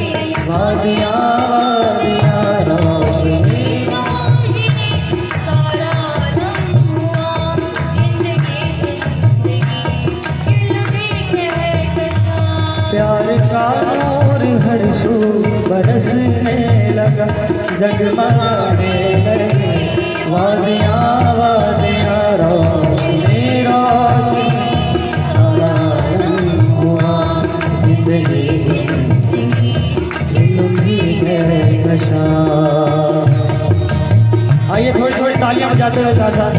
वादियाँ वादियाँ। रोशनी सारा आलम हुआ, जिंदगी जिंदगी खिल उठी कहकशां, प्यार का नूर हर सू बरसने लगा, जगमगाने लगी वादियाँ वादियाँ। रोशनी रोशनी सारा रंग हुआ, जिंदगी खिल उठी कहकशां। आइए थोड़ी थोड़ी तालियां बजाते हुए साथ साथ।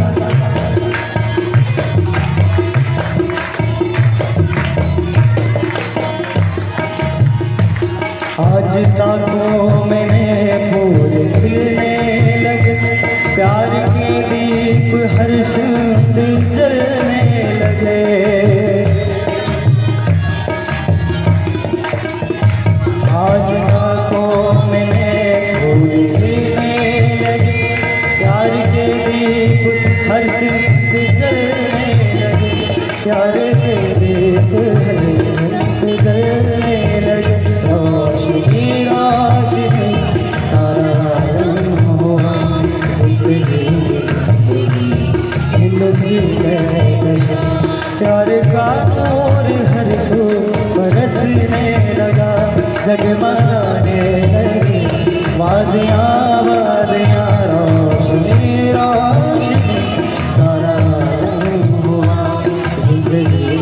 आज ताकों में फूल खिलने लगे, प्यार के दीप हर सिंध जलने लगे। आज ताकों में फूल खिलने लगे, प्यार के दीप हर सिंध जलने लगे, प्यार के दीप हर सिंध जलने लगे। रोशनी रोशनी सारा रंग हुआ, जिंदगी जिंदगी खिल लुकी प्यार का नूर हर सू बरसने लगा, जगमगाने लगी वादियाँ वादियाँ, रोशनी रोशनी सारा हुआ जिंदगी।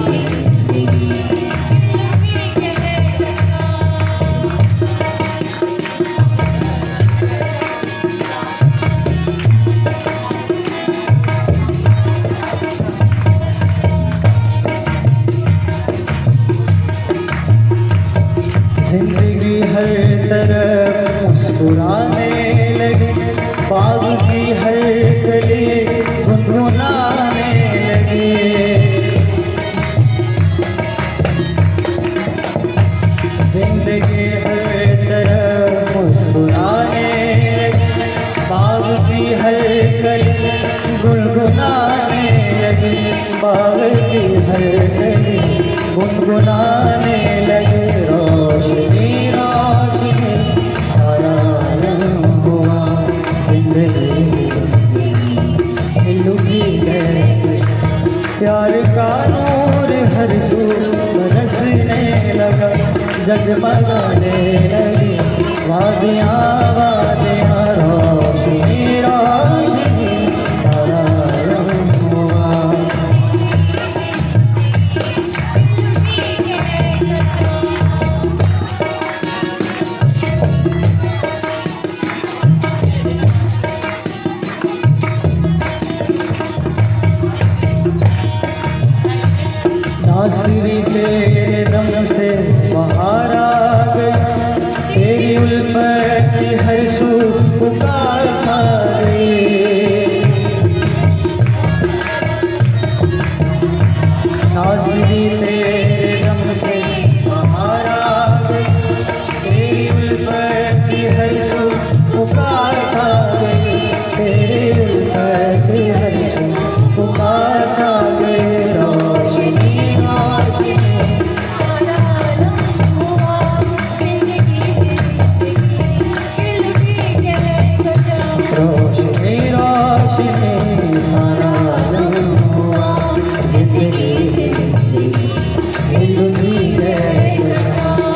जिंदगी हर तरफ मुस्कुराने लगी, बाग की हर कली गुनगुनाने लगी। जिंदगी हर तरफ मुस्कुराने लगी, बाग की हर कली गुनगुनाने लगी, बाग की हर कली गुनगुनाने लगे, रोशनी रोशनी सारा रंग हुआ जिंदगी। लुकी प्यार का नूर हर सू बरसने लगा, जगमगाने लगी वादियाँ वादियाँ, रोशनी रोशनी सारा रंग हुआ। नासिरी तेरे दम से बाहर आ गई, तेरी उल्फत की हर सू पुकार आ गई। नासिरी तेरे दम से बाहर आ गई, तेरी उल्फत की हर सू पुकार आ गई, तेरी उल्फत की हर सू पुकार आ गई, रोशनी रोशनी रोशनी सारा रंग हुआ जिंदगी।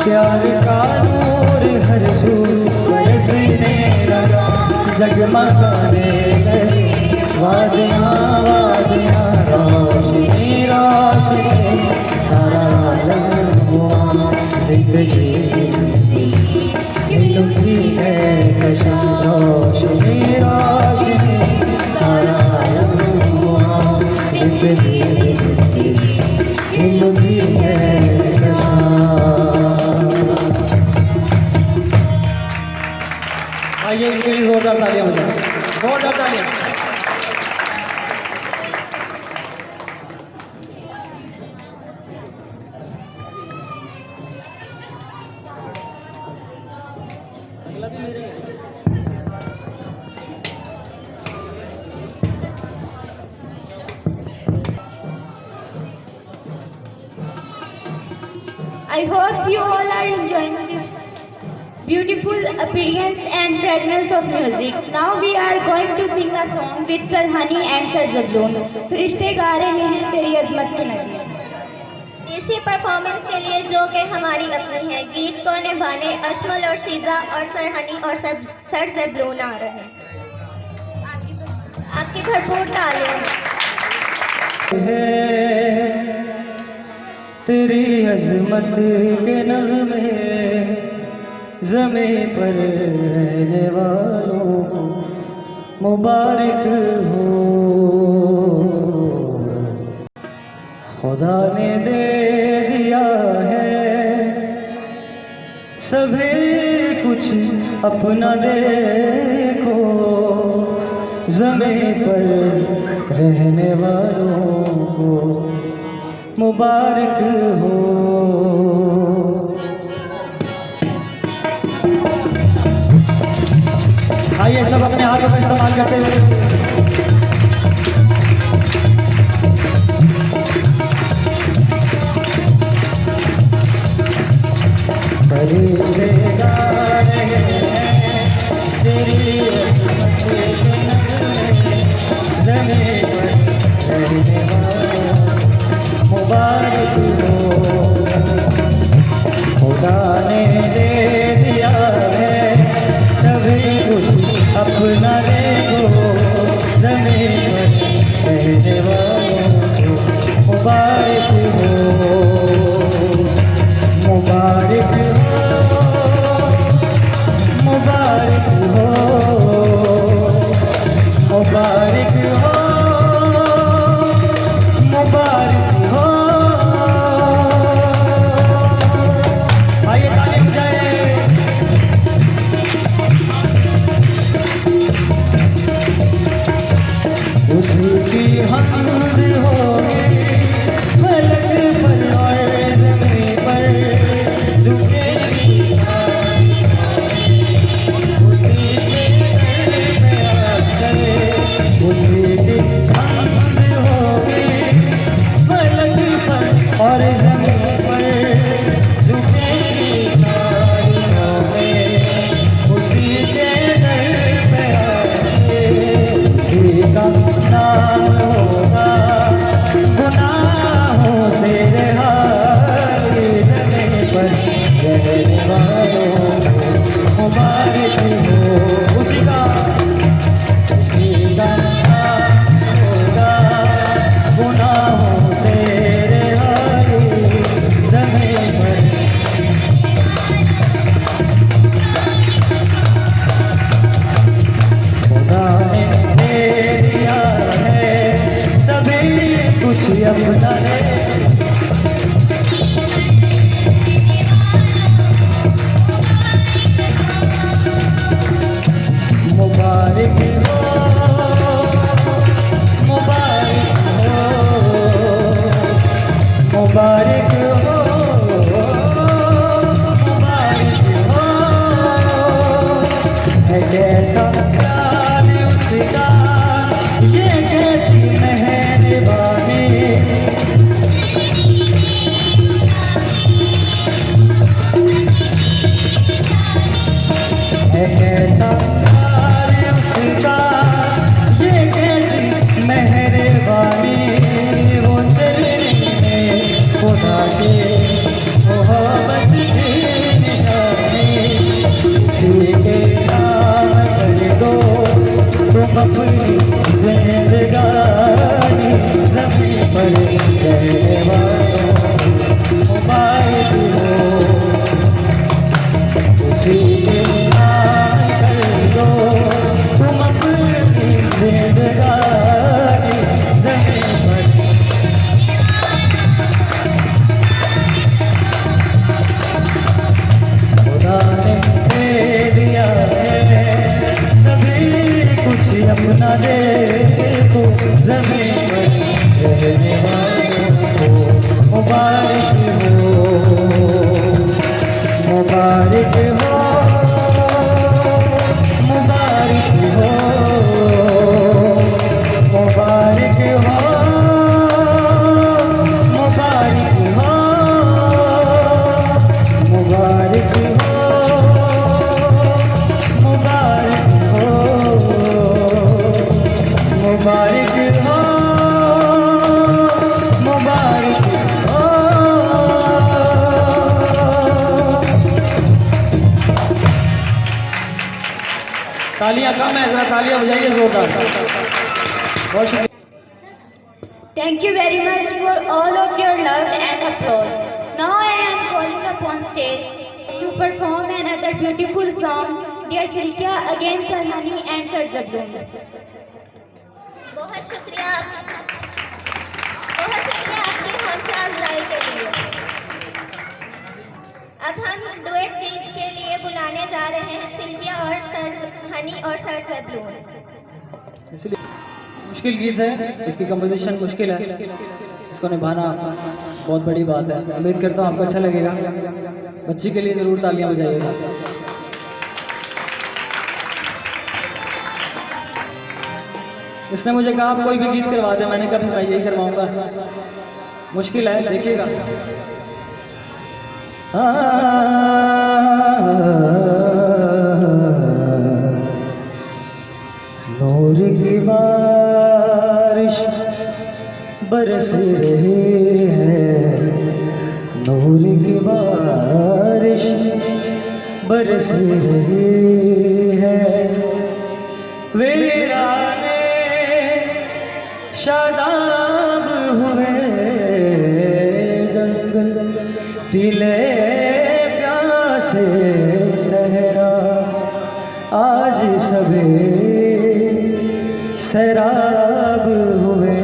प्यार का नूर हर सू बरसने लगा, जगमगाने लगी वादियाँ वादियाँ, रोशनी रोशनी सारा रंग हुआ जिंदगी। लुकी है कसम, रोशनी रोशनी सारा रंग हुआ जिंदगी। लुकी है कसम। आइए इनके लिए जोरदार तालियां बजाएं, जोरदार तालियां। I hope you all are enjoying this beautiful appearance and fragrance of music. Now we are going to sing a song with Sir Hani and Sir Zabloon. फरिश्ते गा रहे हैं तेरी अजमत के नगमे। इसी परफॉर्मेंस के लिए जो कि हमारी अपनी है, गीत को निभाने अशमल और शीजा और सर हनी और सर ज़बलून आ रहे हैं। आपकी भरपूर तालियां। तेरी अजमत के नगमे ज़मीं पर रहने वालों को मुबारक हो। खुदा ने दे दिया है सभी कुछ अपना, देखो ज़मीं पर रहने वालों को मुबारक हो। आइए सब अपने हाथों का इस्तेमाल करते हुए फरिश्ते गा रहे हैं तेरी ज़मीं पर रहने वालों मुबारक हो। खुदा ने दे दिया है सभी कुछ अपना देखो, ज़मीन पर रहने वालों को मुबारक हो, मुबारक हो, मुबारक हो, मुबारक हो, मुबारक हो। आइए ताली बजाएं। उसी की हमद होगी फलक पर और ज़मीन पर झुकेगी सारी उसी के दर में आकर, उसी की हमद होगी फलक पर और ज़मीन पर झुकेगी सारी कौमें, उसी के दर में आकर उसी का नाम होगा गुनाहों से रिहाई, ज़मीन पर रहने वालों को मुबारक हो। उसी का नाम होगा गुनाहों से रिहाई, ज़मीन पर खुदा ने दे दिया है सभी कुछ अपना है। मुबारक हो, मुबारक हो, मुबारक हो, मुबारक हो। है कैसा प्यार उसका, ये कैसी मेहरबानी, है कैसा प्यार उसका, ये कैसी मेहरबानी। वो तेरे खुदा के मोहब्बत की निशानी, किसी के नाम कर दो तुम अपनी जिंदगानी, ज़मीन पर रहने वालों मुबारक हो। उसी के नाम कर दो तुम अपनी जिंदगानी, ज़मीन पर खुदा ने दे दिया है सभी कुछ अपना देखो, ज़मीन पर रहने वालों को मुबारक हो, मुबारक हो, मुबारक हो, मुबारक हो, मुबारक हो, मुबारक हो, मुबारक हो, मुबारक हो, मुबारक हो। तालियां कम है, जरा तालियां बजाइए जोरदार। बहुत शुक्रिया। Thank you very much for all of your love and applause. Now I am calling upon stage to perform another beautiful song, Dear Silkia, again Sir Hani and Sir Zabloon. बहुत शुक्रिया आपकी हौसला अफजाई के लिए। अब हम डुएट गीत के लिए बुलाने जा रहे हैं सिल्विया और सर हनी और सर ज़बलून। इसलिए मुश्किल गीत है, इसकी कंपोजिशन मुश्किल है, इसको निभाना बहुत बड़ी बात है। उम्मीद करता हूँ आपको अच्छा लगेगा। बच्ची के लिए ज़रूर तालियां बजाइएगा। इसने मुझे कहा आप कोई भी गीत करवा दे, मैंने कहा मैं यही करवाऊंगा। मुश्किल है, देखिएगा। नूर की बारिश बरस रही है नूर की बारिश बरस रही है वीराने शादाब हुए जंगल टीले प्यासे सहरा आज सभी सैराब हुए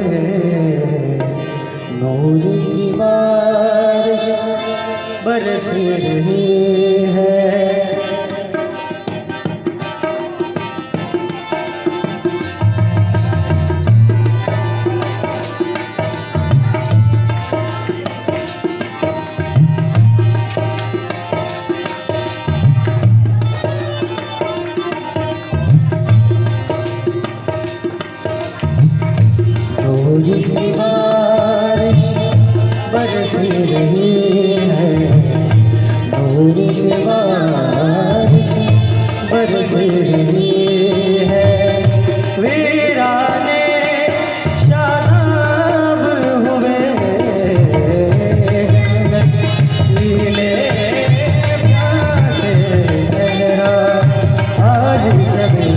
नूर की बारिश बरस रही है नूर की बारिश बरस रही है नूर की बारिश बरस रही है वीराने शादाब हुए नीले प्यासे सहरा आज सभी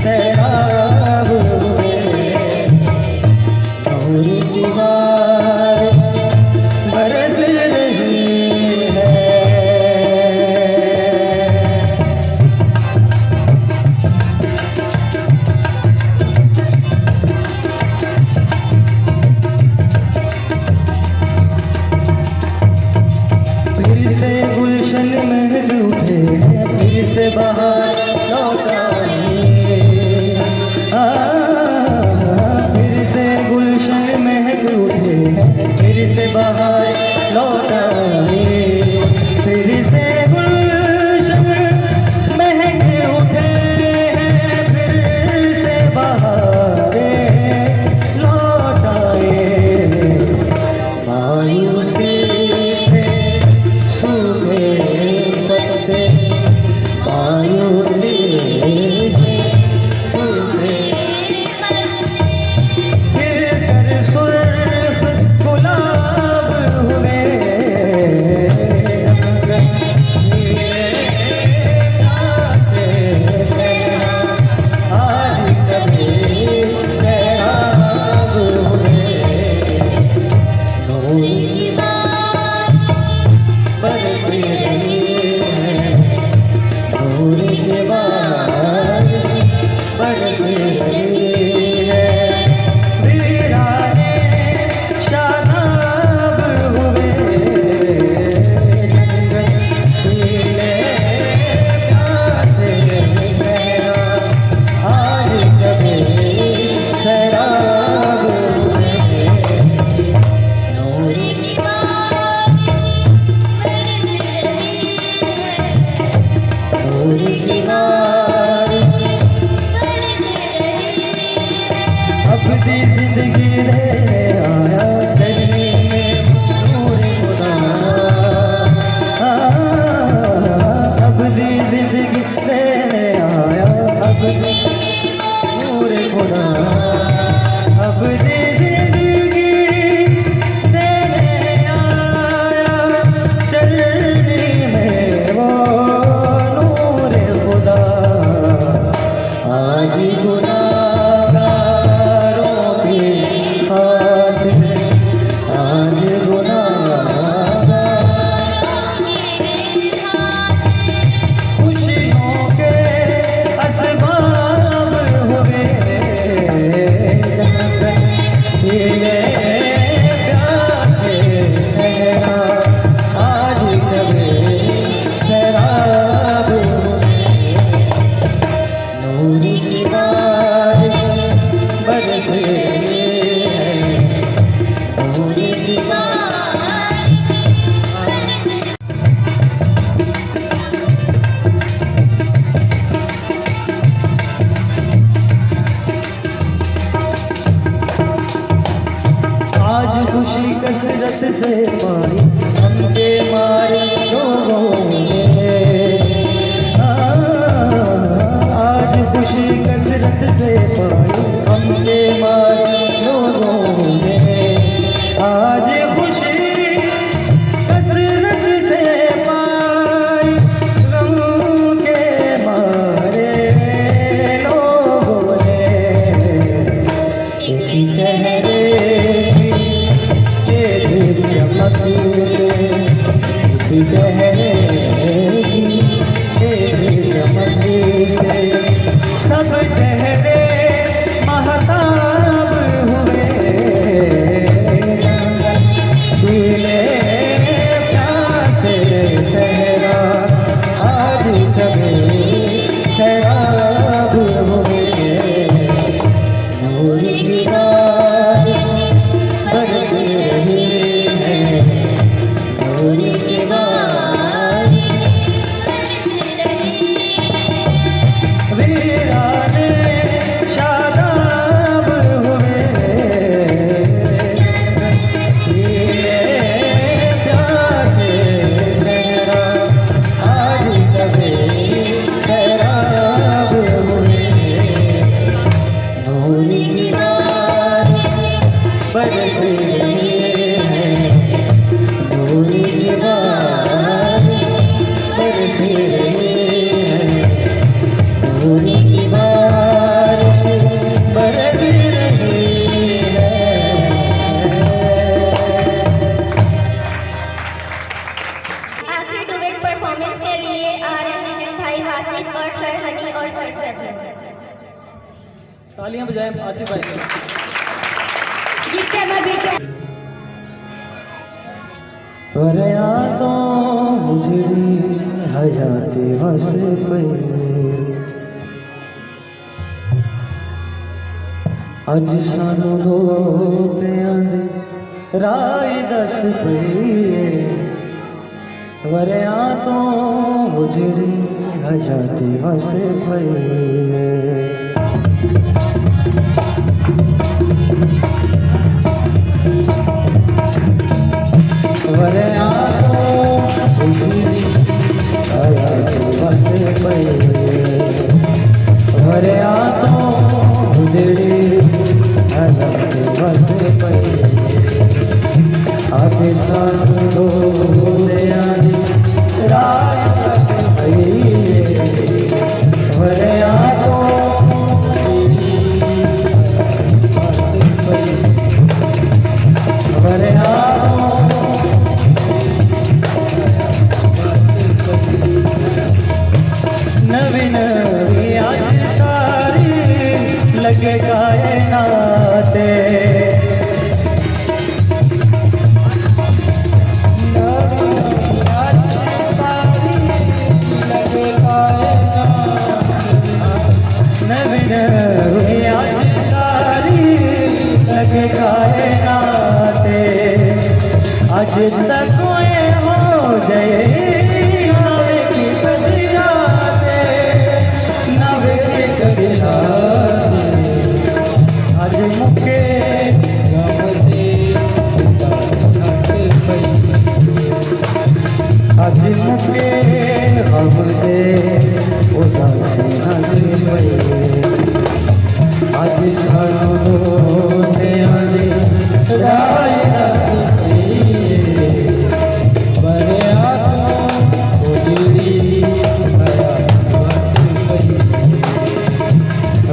सैराब हुए नूर की बारिश बरस रही है फिर से गुलशन महल उठे हैं फिर से बाहर लौट आए फिर से गुलशन महल उठे हैं फिर से बाहर लौट आए फिर से गुलशन महल उठे हैं फिर से बाहर लौट आए मायूसी से सूखे पत्ते मायूसी से सूखे फिर कर सुर्ख गुलाब हुए नीले प्यासे सहरा आज सभी सैराब हुए नूर की बरस रही है नूर की बारिश बरस रही है वीराने शादाब हुए नीले प्यासे सहरा आज सभी सैराब हुए नूर की नूर की बारिश अपनी जिंदगी लेने आया चलने में नूर खुदा अपनी जिंदगी लेने आया अपनी नूर खुदा अपनी जिंदगी लेने आया चलने में वो नूर खुदा आज गुनाहगारों की खातिर आज गुनाहगार खुशियों के असबाब हुए नीले प्यासे सहरा आज सभी सैराब हुए नूर की बारिश बरस रही है नूर की आज खुशी कसरत से पाई हमके मारे लोगों ने आज खुशी कसरत से पाई हमके मारे लोगों ने चेहरे तेरे चमके से सब चेहरे महताब हुए। पीले प्यासे सहरा आज सभी शराब हुए। नूर की रात बरस रही है, नूर की बात वीराने शादाब हुए। पीले प्यासे सहरा आज सभी शराब हुए। नूर की रात बरस रही है, नूर की बात बरस रही है, नूर की बात बरस रही है। आखिरी डुएट परफॉर्मेंस के लिए आ रहे हैं भाई वासिफ और सर हनी और सर सरफराज। तालियां बजाएं आसिफ भाई के लिए। जीते मैं बेटे वरया तो मुझरी हयाते हस पई, अज सानू दो प्यां दी राय दस पई। वरया तो मुझरी हयाते हस पई। वरया तो मुझरी हयाते हस पई। वरया तो मुझरी हयाते हस पई। आज सानू दो प्यां दी राय दस पई। वरया तो नवी नवी आज सारी लगे कायनाते। नवी नवी आज सारी लगे कायनाते। नवी नवी आज सारी लगे कायनाते। आज तक हो जाए नवे की बदलाते, नवे की बदलाते। आज मुके गमते पई, आज मुके गमते उदासी हंस पई। आज सानू दे आने राय दस पई। वरया तो मुझरी हयात बस पई।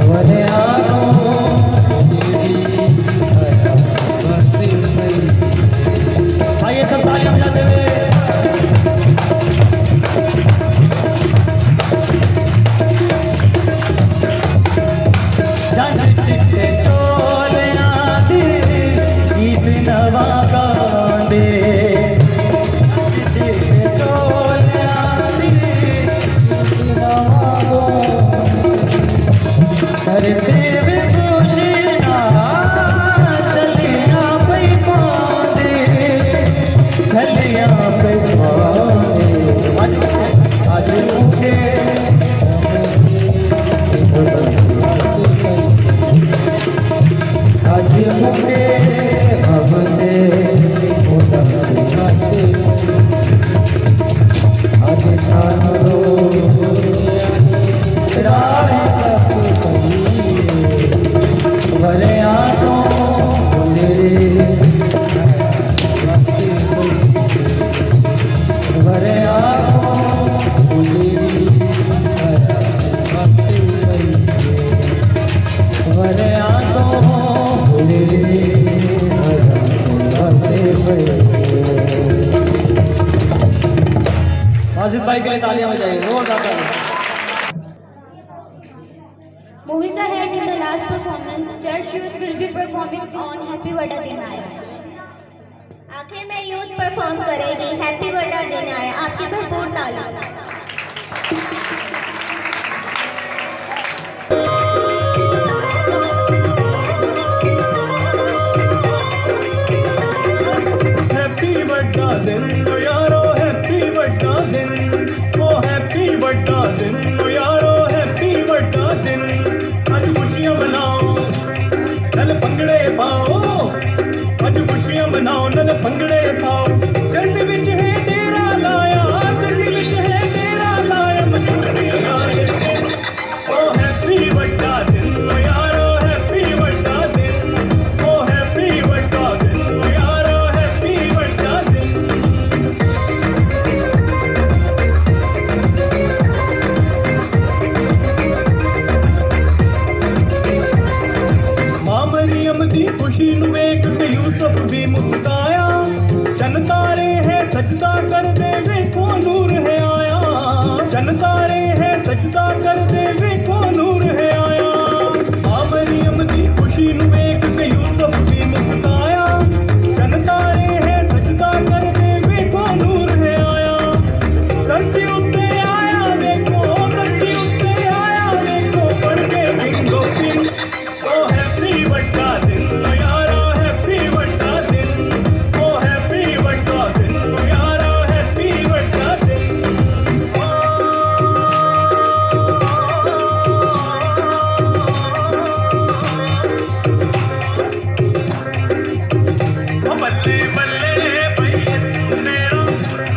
वरया तो मुझरी हयात बस पई। आइए सब तालियां बजाते हुए गीत नवा गांदे। करते वे कोशिशा चलिया पे पांदे, चलिया पे पांदे। आज मुझे आज मुझे हमसे Adarsh Youth will be performing on Happy Vada Din Aaya. आखिर में यूथ परफॉर्म करेगी हैप्पी बर्थडे दिन आया, आपकी भरपूर ताली। हैप्पी बर्थडे दिन यारो, हैप्पी बर्थडे दिन, ओ हैप्पी बर्थडे दिन यारो, हैप्पी बर्थडे दिन। आज खुशियां मनाओ नल भंगड़े पाओ, आज खुशियां मनाओ नल भंगड़े पाओ। चंद विच है तेरा लाया, चंद विच है तेरा लाया, मजूसी आए ओ हैप्पी बर्थडे दिन यारो, हैप्पी बर्थडे दिन, ओ हैप्पी बर्थडे दिन यारो, हैप्पी बर्थडे दिन। मां मरियम दी खुशी नू वेख के यूसुफ भी मुस्काया, चन तारे है सजदा कर दे वेखो नूर है आया, चन तारे है सजदा कर दे वेखो नूर है आया। मां मरियम दी खुशी नू वेख के यूसुफ भी मुस्काया, चन तारे है सजदा कर दे वेखो नूर है आया। धरती उत्ते आया देखो, धरती उत्ते आया देखो, बढ़ के बिंगो बिंग ओ हैप्पी बर्थडे दिन यारो, हैप्पी बर्थडे दिन, ओ हैप्पी बर्थडे दिन यारो, हैप्पी बर्थडे दिन। ओ बल्ले बल्ले भैया मेरा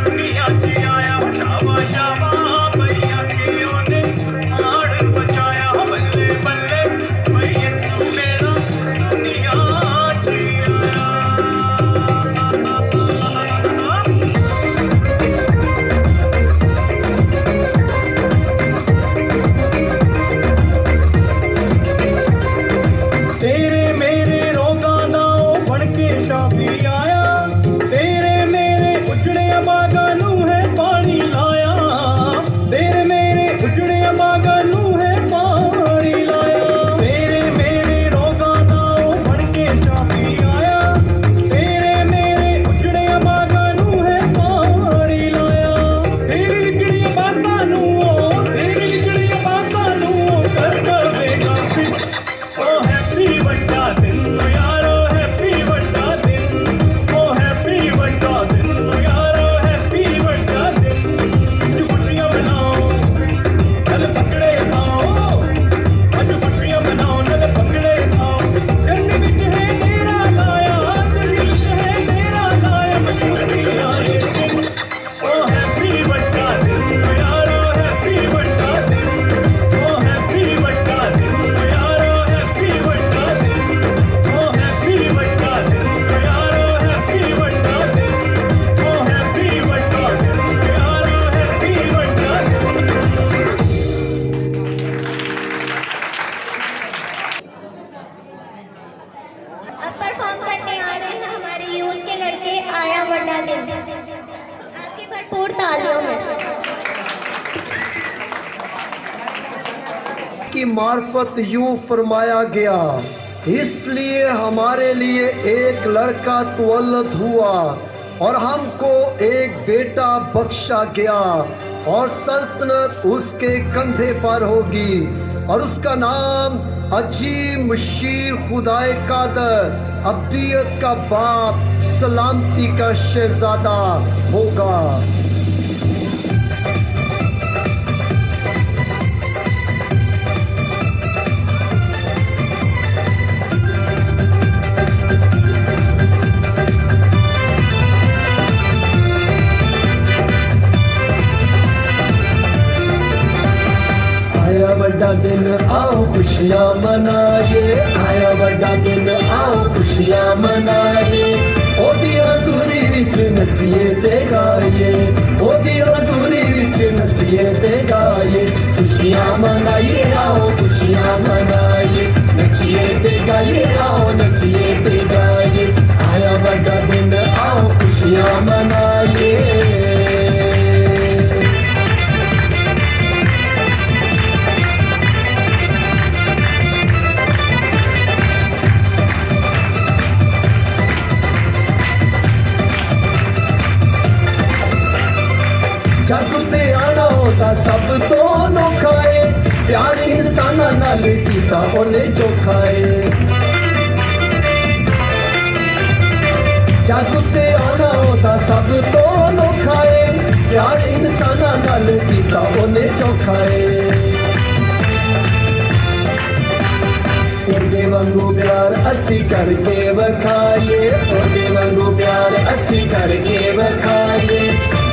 दुनिया की आया, शाबा शाबा भैया की ओने हाड़ बचाया। ओ बल्ले बल्ले भैया मेरा दुनिया की आया। तेरे मेरे रोगा नाओ बन के शाफी आया, तेरे मेरे उजड़े बागा नू है पानी लाया, तेरे मेरे उजड़े बागा नू है पानी लाया। तेरे मेरे रोगा नाओ बन के शाफी आया, तेरे मेरे उजड़े बागा नू है पानी लाया। तेरी लिखड़ी बाता नू, तेरी लिखड़ी बाता नू कर देगा फिर ओ हैप्पी बर्थडे दिन यारो, हैप्पी बर्थडे दिन, ओ हैप्पी बर्थडे दिन यारो, हैप्पी बर्थडे दिन। आज खुशियां मनाओ नल भंगड़े खाओ, आज खुशियां मनाओ नल भंगड़े खाओ। चंद विच है तेरा लाया, चंद विच है तेरा लाया, मजूसी आए ओ हैप्पी बर्थडे दिन यारो, हैप्पी बर्थडे दिन, ओ हैप्पी बर्थडे दिन यारो, हैप्पी बर्थडे दिन, ओ हैप्पी बर्थडे दिन यारो, हैप्पी बर्थडे दिन, ओ हैप्पी बर्थडे दिन यारो, हैप्पी बर्थडे दिन। अब परफॉर्म करने आ रहे हैं हमारे यूथ के लड़के आया बड़ा दिन, आपकी भरपूर तालियों में। की मार्फत यूं फरमाया गया, इसलिए हमारे लिए एक लड़का तुवल्लद हुआ और हमको एक बेटा बख्शा गया, और सल्तनत उसके कंधे पर होगी, और उसका नाम अजीम मुशीर खुदाए कादर, अब्दियत का बाप, सलामती का शहजादा होगा। आया बड़ा दिन आओ खुशियाँ मनाइए, आया बड़ा दिन आओ खुशियाँ मनाइए, ओदी हज़ूरी विच नचिए ते गाइए, ओदी हज़ूरी विच नचिए ते गाइए। खुशियाँ मनाइए आओ खुशियाँ मनाइए, नचिए ते गाइए आओ नचिए ते गाइए। आया बड़ा दिन आओ खुशियाँ मनाइए। कुत्ते आना होता सब तो नोखा है प्यार इंसाना नाल कीता ओने चोखा है जग उत्ते आना होता सब तो नोखा है प्यार इंसाना नाल कीता ओने चोखा है ओदे वांगू प्यार असी करके वखाइए ओदे वांगू प्यार असी करके वखाइए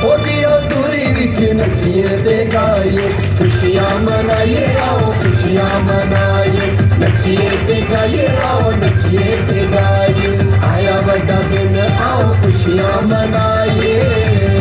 ओदी सूरी विच नचिए ते गाइए खुशियां मनाइए आओ खुशियां मनाइए नचिए ते गाइए आओ नचिए ते गाइए आया बड़ा दिन आओ खुशियां मनाइए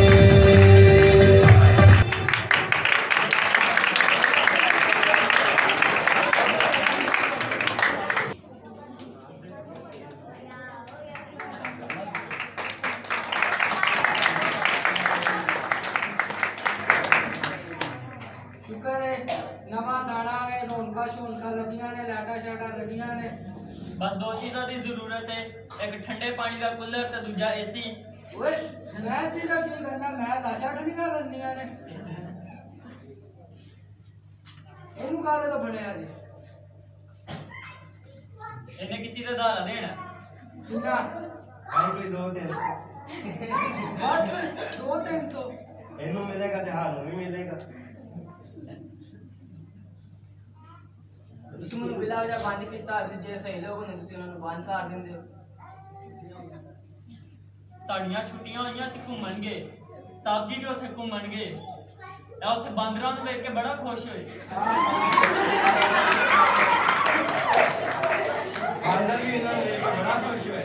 बस दो चीज़ों की जरूरत है एक ठंडे पानी का कूलर तो दूजा एसी ओए मैं सीधा की करना मैं लाशा ठंडियां करनियां ने ਇਹਨੂੰ ਕਾਲੇ ਤੋਂ ਬਣਿਆ ਜੀ इन्हें किसी का धारा देना ਕਿੰਨਾ भाई कोई 2-3 ਬਸ 2-300 ਇਹਨੂੰ ਮਿਲੇਗਾ ਤੇ ਹਾਨੂੰ ਵੀ ਮਿਲੇਗਾ ਤੁਸੀਂ ਮੈਨੂੰ ਬਿਲਾ ਵਜਾ ਬੰਦ ਕੀਤਾ ਤੇ ਜੇ ਸਹੀ ਲੋਕ ਨੇ ਤੁਸੀਂ ਉਹਨਾਂ ਨੂੰ ਬੰਦ ਕਰ ਦਿੰਦੇ ਹੋ ਸਾਡੀਆਂ ਛੁੱਟੀਆਂ ਹੋਈਆਂ ਸੀ ਘੁੰਮਣਗੇ ਸਾਹਿਬ ਜੀ ਵੀ ਉੱਥੇ ਘੁੰਮਣਗੇ ਇਹ ਉੱਥੇ ਬਾਂਦਰਾਂ ਨੂੰ ਦੇਖ ਕੇ ਬੜਾ ਖੁਸ਼ ਹੋਏ ਬਾਂਦਰ ਵੀ ਇਹਨਾਂ ਨੂੰ ਦੇਖ ਕੇ ਬੜਾ ਖੁਸ਼ ਹੋਏ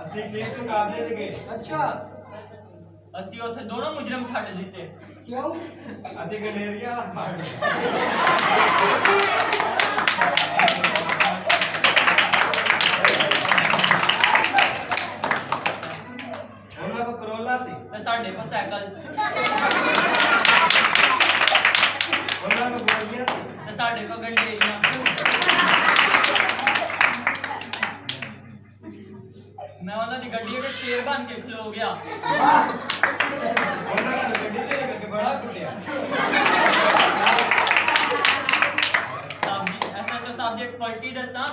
ਅਸੀਂ ਕ੍ਰਿਕਟ ਮੁਕਾਬਲੇ ਤੇ ਗਏ ਅੱਛਾ ਅਸੀਂ ਉੱਥੇ ਦੋਨੋਂ ਮੁਜਰਮ ਛੱਡ ਦਿੱਤੇ ਕਿਉਂ ਅਸੀਂ ਗੰਡੇਰੀਆਂ ਦਾ ਫੜ ਉਹਨਾਂ ਕੋ ਕਰੋਲਾ ਸੀ ਤੇ ਸਾਡੇ ਕੋਲ ਸਾਈਕਲ ਉਹਨਾਂ ਕੋ ਗੋਲੀਆਂ ਸੀ ਤੇ ਸਾਡੇ ਕੋਲ ਗੰਡੇਰੀਆਂ ਮੈਂ ਉਹਨਾਂ ਦੀ ਗੱਡੀ ਵਿੱਚ ਸ਼ੇਰ ਬਣ ਕੇ ਖਲੋ ਗਿਆ ਉਹਨਾਂ ਨੇ ਗੱਡੀ ਚ ਕਰਕੇ ਬੜਾ ਕੁੱਟਿਆ ਐਸਐਚਓ ਸਾਹਿਬ ਦੀ ਇੱਕ ਕੁਆਲਿਟੀ ਦੱਸਾਂ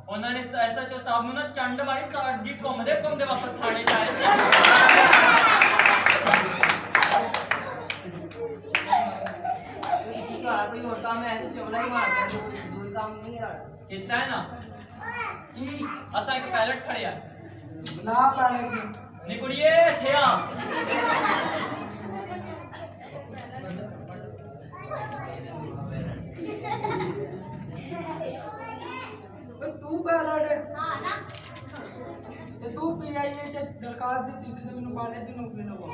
ਉਹਨਾਂ ਨੇ ਐਸਐਚਓ ਸਾਹਿਬ ਨੂੰ ਨਾ ਚੰਡ ਵਾਲੀ ਸਾੜ ਜੀ ਘੁੰਮਦੇ ਘੁੰਮਦੇ ਵਾਪਸ ਥਾਣੇ ਚ ਆਏ किसी का कोई और काम है तो चवड़ा ही मारता है कोई काम नहीं है ਕੀਤਾ ਹੈ ਨਾ ਅਸਾਂ ਇੱਕ ਪਾਇਲਟ ਖੜਿਆ ना पाले ਨੀ ਕੁੜੀਏ ਇੱਥੇ ਆ तू पायलट हां ना ते तू पीआईए च दरखास्त दी थी ते मैनू पायलट दी नौकरी लगा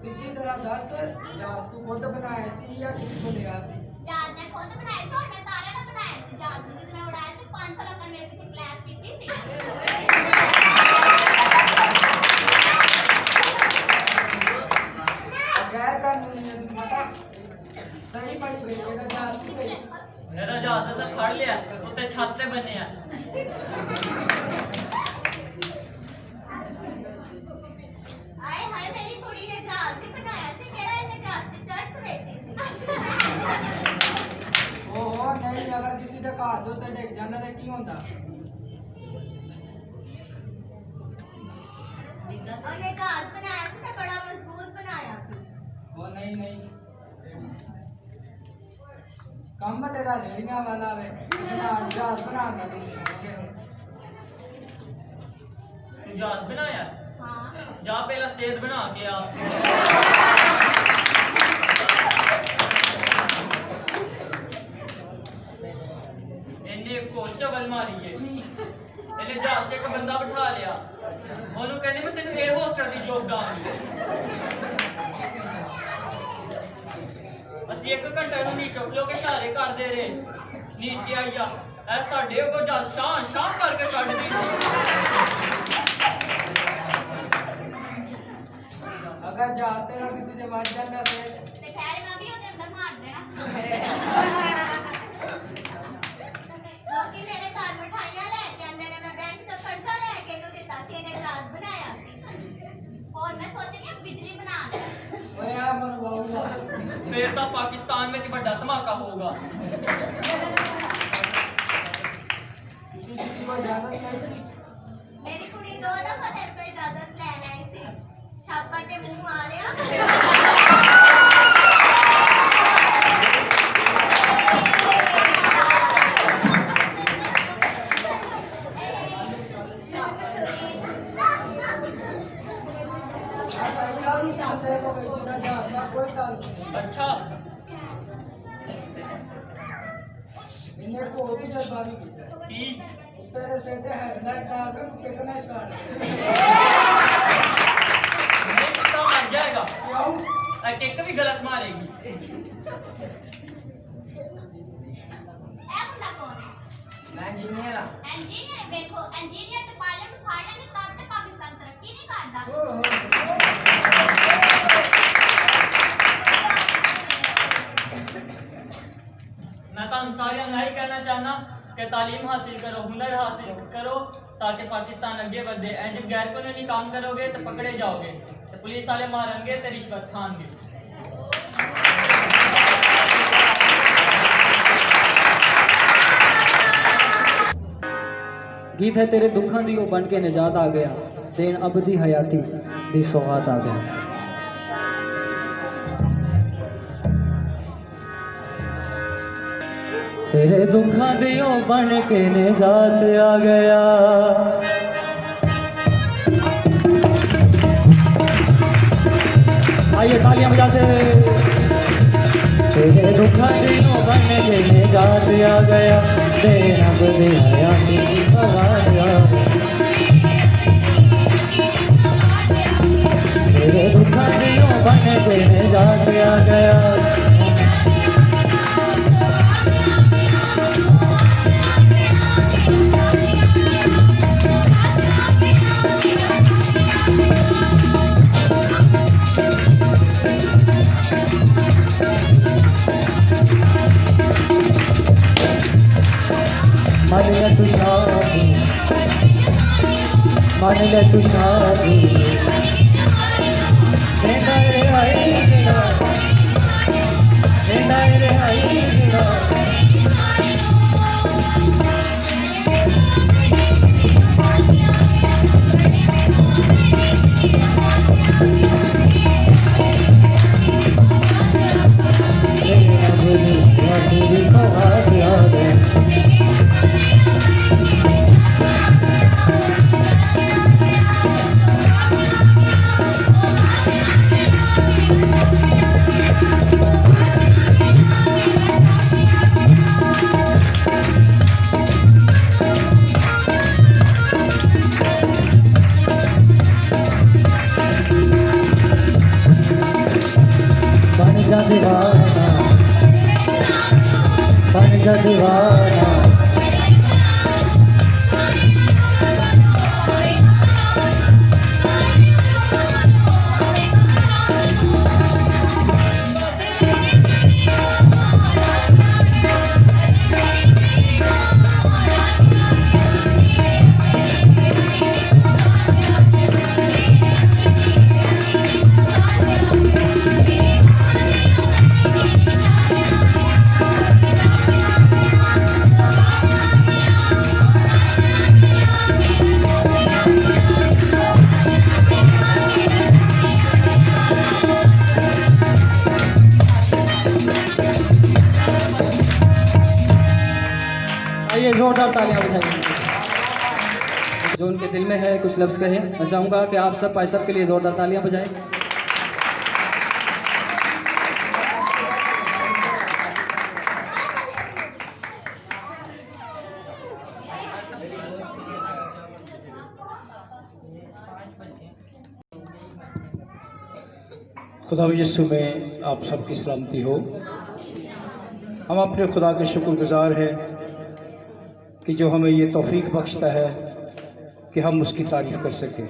इसी तरह दस जहाज तू खुद बनाया सी या किसी को लिया सी जहाज ने खुद बनाया था और मैं तारे ने बनाया था जहाज को जिसने उड़ाया था 500 लोगों ने मेरे पीछे क्लैप की थी गैर कानूनी है तुम पता सही पड़ी गई है जहाज की गई ਮੇਰਾ ਜਹਾਜ਼ ਅਸਾਂ ਫੜ ਲਿਆ ਉੱਤੇ ਛੱਤ ਤੇ ਬੰਨਿਆ आए हाय मेरी कुड़ी ने जहाज ही बनाया सी केड़ा इन्हें जहाज च चढ़ वेची सी ओहो नहीं अगर किसी का जहाज उत्ते डिग जांदा ते की होंदा उन्हें जहाज बनाया सी ते बड़ा मजबूत बनाया सी वो नहीं ਕੰਮ ਤੇਰਾ ਰੇੜੀਆਂ ਵਾਲਾ ਵੇ ਜਿਹੜਾ ਜਹਾਜ਼ ਬਣਾਉਂਦਾ ਤੈਨੂੰ ਸ਼ੌਕ ਹੈ ਤੂੰ ਜਹਾਜ਼ ਬਣਾਇਆ हां ਜਾ ਪਹਿਲਾਂ ਸੇਧ ਬਣਾ ਕੇ ਆ ਇਹਨੇ ਕੋਚਵਲ ਮਾਰੀ ਏ ਇਹਨੇ ਜਹਾਜ਼ 'ਚ ਇੱਕ ਬੰਦਾ ਬਿਠਾ ਲਿਆ ਉਹਨੂੰ ਕਹਿੰਦੇ ਮੈਂ ਤੈਨੂੰ 에ਅਰ ਹੋਸਟਰ ਦੀ ਜੋਬ ਦਾਂਗਾ ਅਸੀਂ 1 ਘੰਟੇ ਨੂੰ ਨੀਚੇ ਖਲੋ ਕੇ ਇਸ਼ਾਰੇ ਕਰਦੇ ਰਹੇ ਨੀਚੇ ਆਇਆ ਐ ਸਾਡੇ ਕੋ ਜਾ ਸ਼ਾਨ ਸ਼ਾਨ ਕਰਕੇ ਕੱਢਦੀ ਸੀ अगर जहाज तेरा किसी से बच जाता फिर ते खैर मैं भी ओदे अंदर मार देना लोकी मेरे घर मिठाइयां लेके आंदे ने मैं बैंक च पाकिस्तान में बड़ा धमाका होगा। मेरी कुड़ी दो दफा तेरे को इजाजत लेने आई सी, छापा के मुंह मारिया। अच्छा मर जाएगा, केक भी गलत मारेगी। इंजीनियर देखो, इंजीनियर तो पार्लियामेंट फाड़ेंगे तब तक पाकिस्तान तरक्की नहीं करता। मैं तो सारिया नहीं कहना चाहना कि तालीम हासिल करो, हुनर हासिल करो ताकि पाकिस्तान अगे बढ़े। जब गैर कानूनी काम करोगे तो पकड़े जाओगे, तो पुलिस वाले मारेंगे तो रिश्वत खाएंगे। गीत है तेरे दुखों दी बन के निजात आ गया, देन अबदी हयाती दी सौगात आ गया। तेरे दुखा दियो बन के निजात आ गया, आइए तालियां बजाते। तेरे दुखा दियो बन के निजात आ गया, देन अबदी हयाती दी सौगात आ गया। तेरे दुखा दियो बन के निजात आ गया। मन ले तू शादी, मन ले तू शादी, देना रे आई गिरा, देना रे आई गिरा। बन जा दीवाना, बन जा दीवाना, आइए जोरदार तालियां बजाइए। जो उनके दिल में है कुछ लफ्ज़ कहे, मैं चाहूँगा कि आप सब भाई सब के लिए जोरदार तालियां बजाएं। खुदा यीशु में आप सबकी सलामती हो। हम अपने खुदा के शुक्रगुजार हैं कि जो हमें ये तौफीक बख्शता है कि हम उसकी तारीफ़ कर सकें।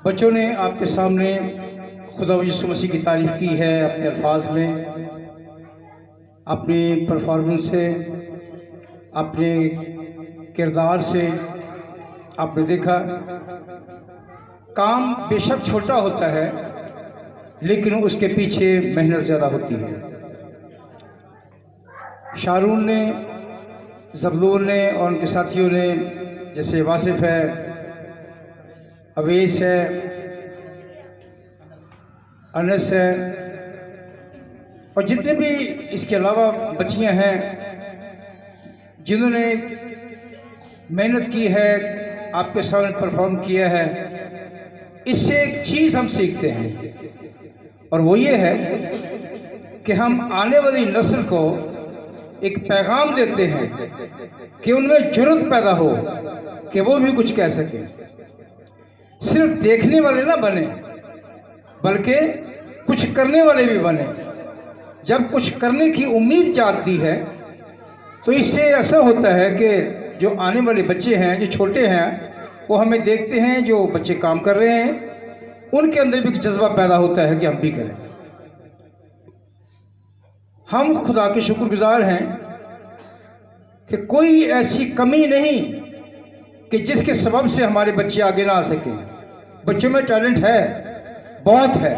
बच्चों ने आपके सामने खुदा यीशु मसीह की तारीफ़ की है अपने अल्फाज में, अपनी परफॉर्मेंस से, अपने किरदार से। आपने देखा काम बेशक छोटा होता है लेकिन उसके पीछे मेहनत ज़्यादा होती है। शारून ने, ज़बलून ने और उनके साथियों ने, जैसे वासिफ है, अवेश है, अनस है और जितने भी इसके अलावा बच्चियां हैं जिन्होंने मेहनत की है, आपके सामने परफॉर्म किया है, इससे एक चीज़ हम सीखते हैं और वो ये है कि हम आने वाली नस्ल को एक पैगाम देते हैं कि उनमें जुर्रत पैदा हो कि वो भी कुछ कह सके। सिर्फ देखने वाले ना बने बल्कि कुछ करने वाले भी बने। जब कुछ करने की उम्मीद जागती है तो इससे ऐसा होता है कि जो आने वाले बच्चे हैं, जो छोटे हैं, वो हमें देखते हैं, जो बच्चे काम कर रहे हैं उनके अंदर भी जज्बा पैदा होता है कि हम भी करें। हम खुदा के शुक्रगुजार हैं कि कोई ऐसी कमी नहीं कि जिसके सबब से हमारे बच्चे आगे ना आ सकें। बच्चों में टैलेंट है, बहुत है,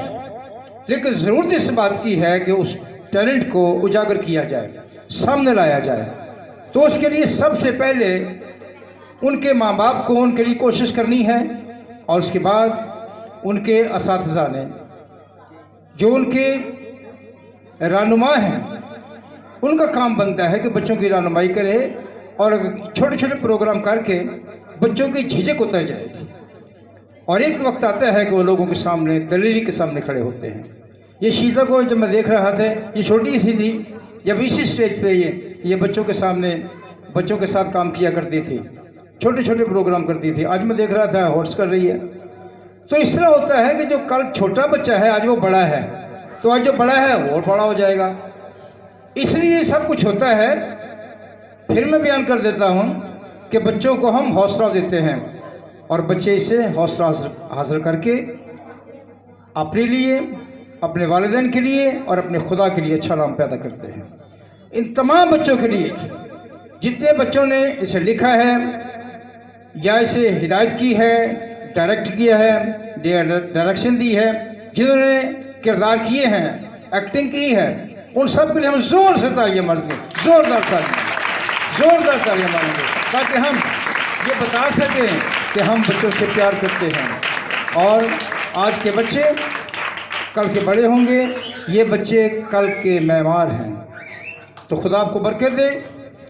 लेकिन ज़रूरत इस बात की है कि उस टैलेंट को उजागर किया जाए, सामने लाया जाए। तो उसके लिए सबसे पहले उनके माँ बाप को उनके लिए कोशिश करनी है और उसके बाद उनके असातिज़ा ने, जो उनके रहनुमा हैं, उनका काम बनता है कि बच्चों की रहनुमाई करे और छोटे छोटे प्रोग्राम करके बच्चों की झिझक उतर जाएगी और एक वक्त आता है कि वो लोगों के सामने, दलीली के सामने खड़े होते हैं। ये शीज़ा को जब मैं देख रहा था, ये छोटी सी थी, जब इसी स्टेज पे ये बच्चों के सामने, बच्चों के साथ काम किया करती थी, छोटे छोटे प्रोग्राम करती थी। आज मैं देख रहा था होस्ट कर रही है। तो इस तरह होता है कि जो कल छोटा बच्चा है आज वो बड़ा है, तो आज जो बड़ा है वो बड़ा हो जाएगा। इसलिए सब कुछ होता है। फिर मैं बयान कर देता हूँ कि बच्चों को हम हौसला देते हैं और बच्चे इसे हौसला हासिल करके अपने लिए, अपने वालिदैन के लिए और अपने खुदा के लिए अच्छा नाम पैदा करते हैं। इन तमाम बच्चों के लिए, जितने बच्चों ने इसे लिखा है या इसे हिदायत की है, डायरेक्ट किया है, डायरेक्शन दी है, जिन्होंने किरदार किए हैं, एक्टिंग की है, उन सब के लिए हम जोर से तालियां मारेंगे, जोरदार तालियां मारेंगे, ताकि हम ये बता सकें कि हम बच्चों से प्यार करते हैं। और आज के बच्चे कल के बड़े होंगे, ये बच्चे कल के मेहमान हैं। तो खुदा आपको बरकत दे।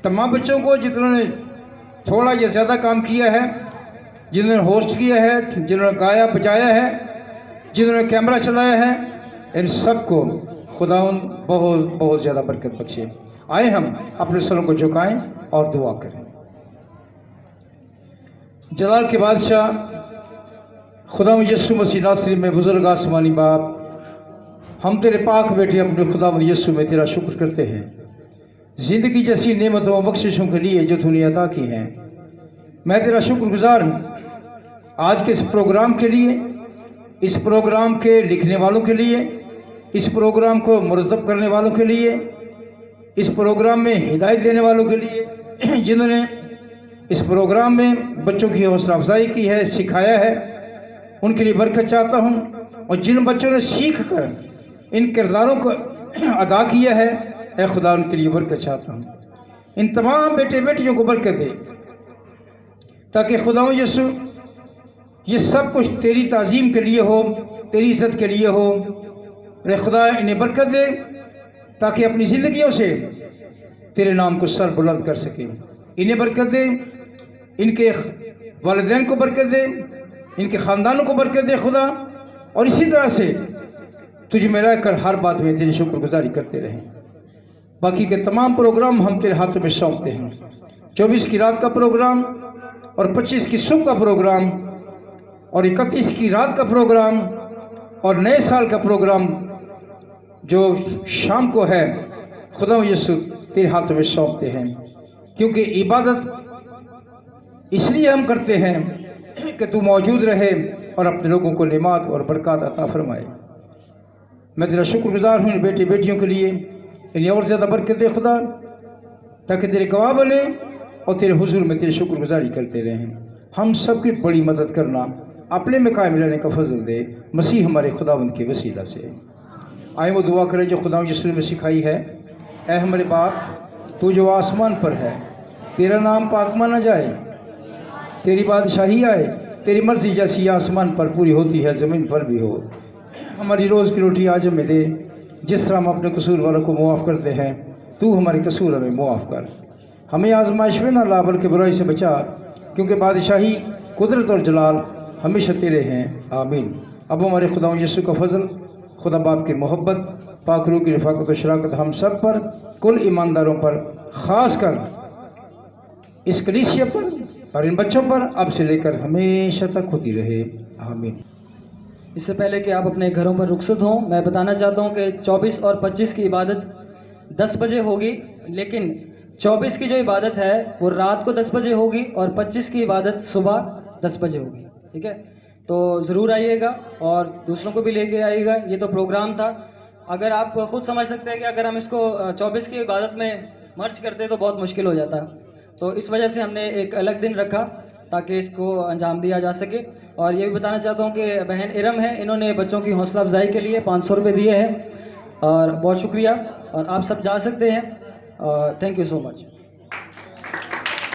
तमाम बच्चों को जिन्होंने थोड़ा या ज़्यादा काम किया है, जिन्होंने होस्ट किया है, जिन्होंने गाया बजाया है, जिन्होंने कैमरा चलाया है, इन सबको खुदावंद बहुत बहुत ज़्यादा बरकत बख्शे। आए हम अपने सरों को झुकाएं और दुआ करें। जलाल के बादशाह खुदावंद यीशु मसीह नासरी में बुजुर्ग आसमानी बाप, हम तेरे पाक बेटे अपने खुदावंद यीशु में तेरा शुक्र करते हैं ज़िंदगी जैसी नेमतों बख्शिशों के लिए जो तूने अता की हैं। मैं तेरा शुक्रगुजार हूँ आज के इस प्रोग्राम के लिए, इस प्रोग्राम के लिखने वालों के लिए, इस प्रोग्राम को मुरतब करने वालों के लिए, इस प्रोग्राम में हिदायत देने वालों के लिए, जिन्होंने इस प्रोग्राम में बच्चों की हौसला अफजाई की है, सिखाया है, उनके लिए बरकत चाहता हूँ। और जिन बच्चों ने सीख कर इन किरदारों को अदा किया है, ऐ खुदा उनके लिए बरकत चाहता हूँ। इन तमाम बेटे बेटियों को बरकत दे, ताकि खुदा यीशु ये सब कुछ तेरी ताज़ीम के लिए हो, तेरी इज़्ज़त के लिए हो। ऐ खुदा इन्हें बरकत दे, ताकि अपनी ज़िंदगियों से तेरे नाम को सर बुलंद कर सके। इन्हें बरकत दे, इनके वालिदैन को बरकत दे, इनके ख़ानदानों को बरकत दे खुदा। और इसी तरह से तुझ में रहकर हर बात में तेरी शुक्रगुजारी करते रहें। बाकी के तमाम प्रोग्राम हम तेरे हाथों में सौंपते हैं। 24 की रात का प्रोग्राम और 25 की सुबह का प्रोग्राम और 31 की रात का प्रोग्राम और नए साल का प्रोग्राम जो शाम को है, खुदा यीशु तेरे हाथों में सौंपते हैं। क्योंकि इबादत इसलिए हम करते हैं कि तू मौजूद रहे और अपने लोगों को नेमात और बरकत अता फरमाए। मैं तेरा शुक्रगुजार हूँ इन बेटे बेटियों के लिए, इन्हें और ज़्यादा बरकत दे खुदा, ताकि तेरे गवाह बने और तेरे हुजूर में तेरी शुक्रगुजारी करते रहें। हम सबकी बड़ी मदद करना अपने में कायम रहने का फजल दे, मसीह हमारे खुदावंद के वसीला से। आए वो दुआ करें जो खुदा यीशु ने सिखाई है। ऐ हमारे बाप, तू जो आसमान पर है, तेरा नाम पाक माना जाए, तेरी बादशाही आए, तेरी मर्जी जैसी आसमान पर पूरी होती है ज़मीन पर भी हो। हमारी रोज़ की रोटी आज हमें दे, जिस तरह हम अपने कसूर वालों को मुआफ़ करते हैं, तू हमारे कसूर हमें मुआफ़ कर। हमें आजमाइश में ना ला बल्कि बुराई से बचा, क्योंकि बादशाही, कुदरत और जलाल हमेशा तेरे हैं। आमीन। अब हमारे खुदा यीशु का फजल, खुदा बाप की मोहब्बत, पाक रूह की रफ़ाकत और शराकत हम सब पर, कुल ईमानदारों पर, ख़ास कर इस कलीसिया पर और इन बच्चों पर अब से लेकर हमेशा तक होती रहे। आमीन। इससे पहले कि आप अपने घरों पर रुखसत हों, मैं बताना चाहता हूं कि 24 और 25 की इबादत 10 बजे होगी, लेकिन 24 की जो इबादत है वो रात को 10 बजे होगी और 25 की इबादत सुबह 10 बजे होगी। ठीक है, तो ज़रूर आइएगा और दूसरों को भी लेके आइएगा। ये तो प्रोग्राम था। अगर आप खुद समझ सकते हैं कि अगर हम इसको 24 की इबादत में मर्ज करते तो बहुत मुश्किल हो जाता, तो इस वजह से हमने एक अलग दिन रखा ताकि इसको अंजाम दिया जा सके। और ये भी बताना चाहता हूँ कि बहन इरम है, इन्होंने बच्चों की हौसला अफजाई के लिए 500 रुपये दिए हैं और बहुत शुक्रिया। और आप सब जा सकते हैं। Thank you so much.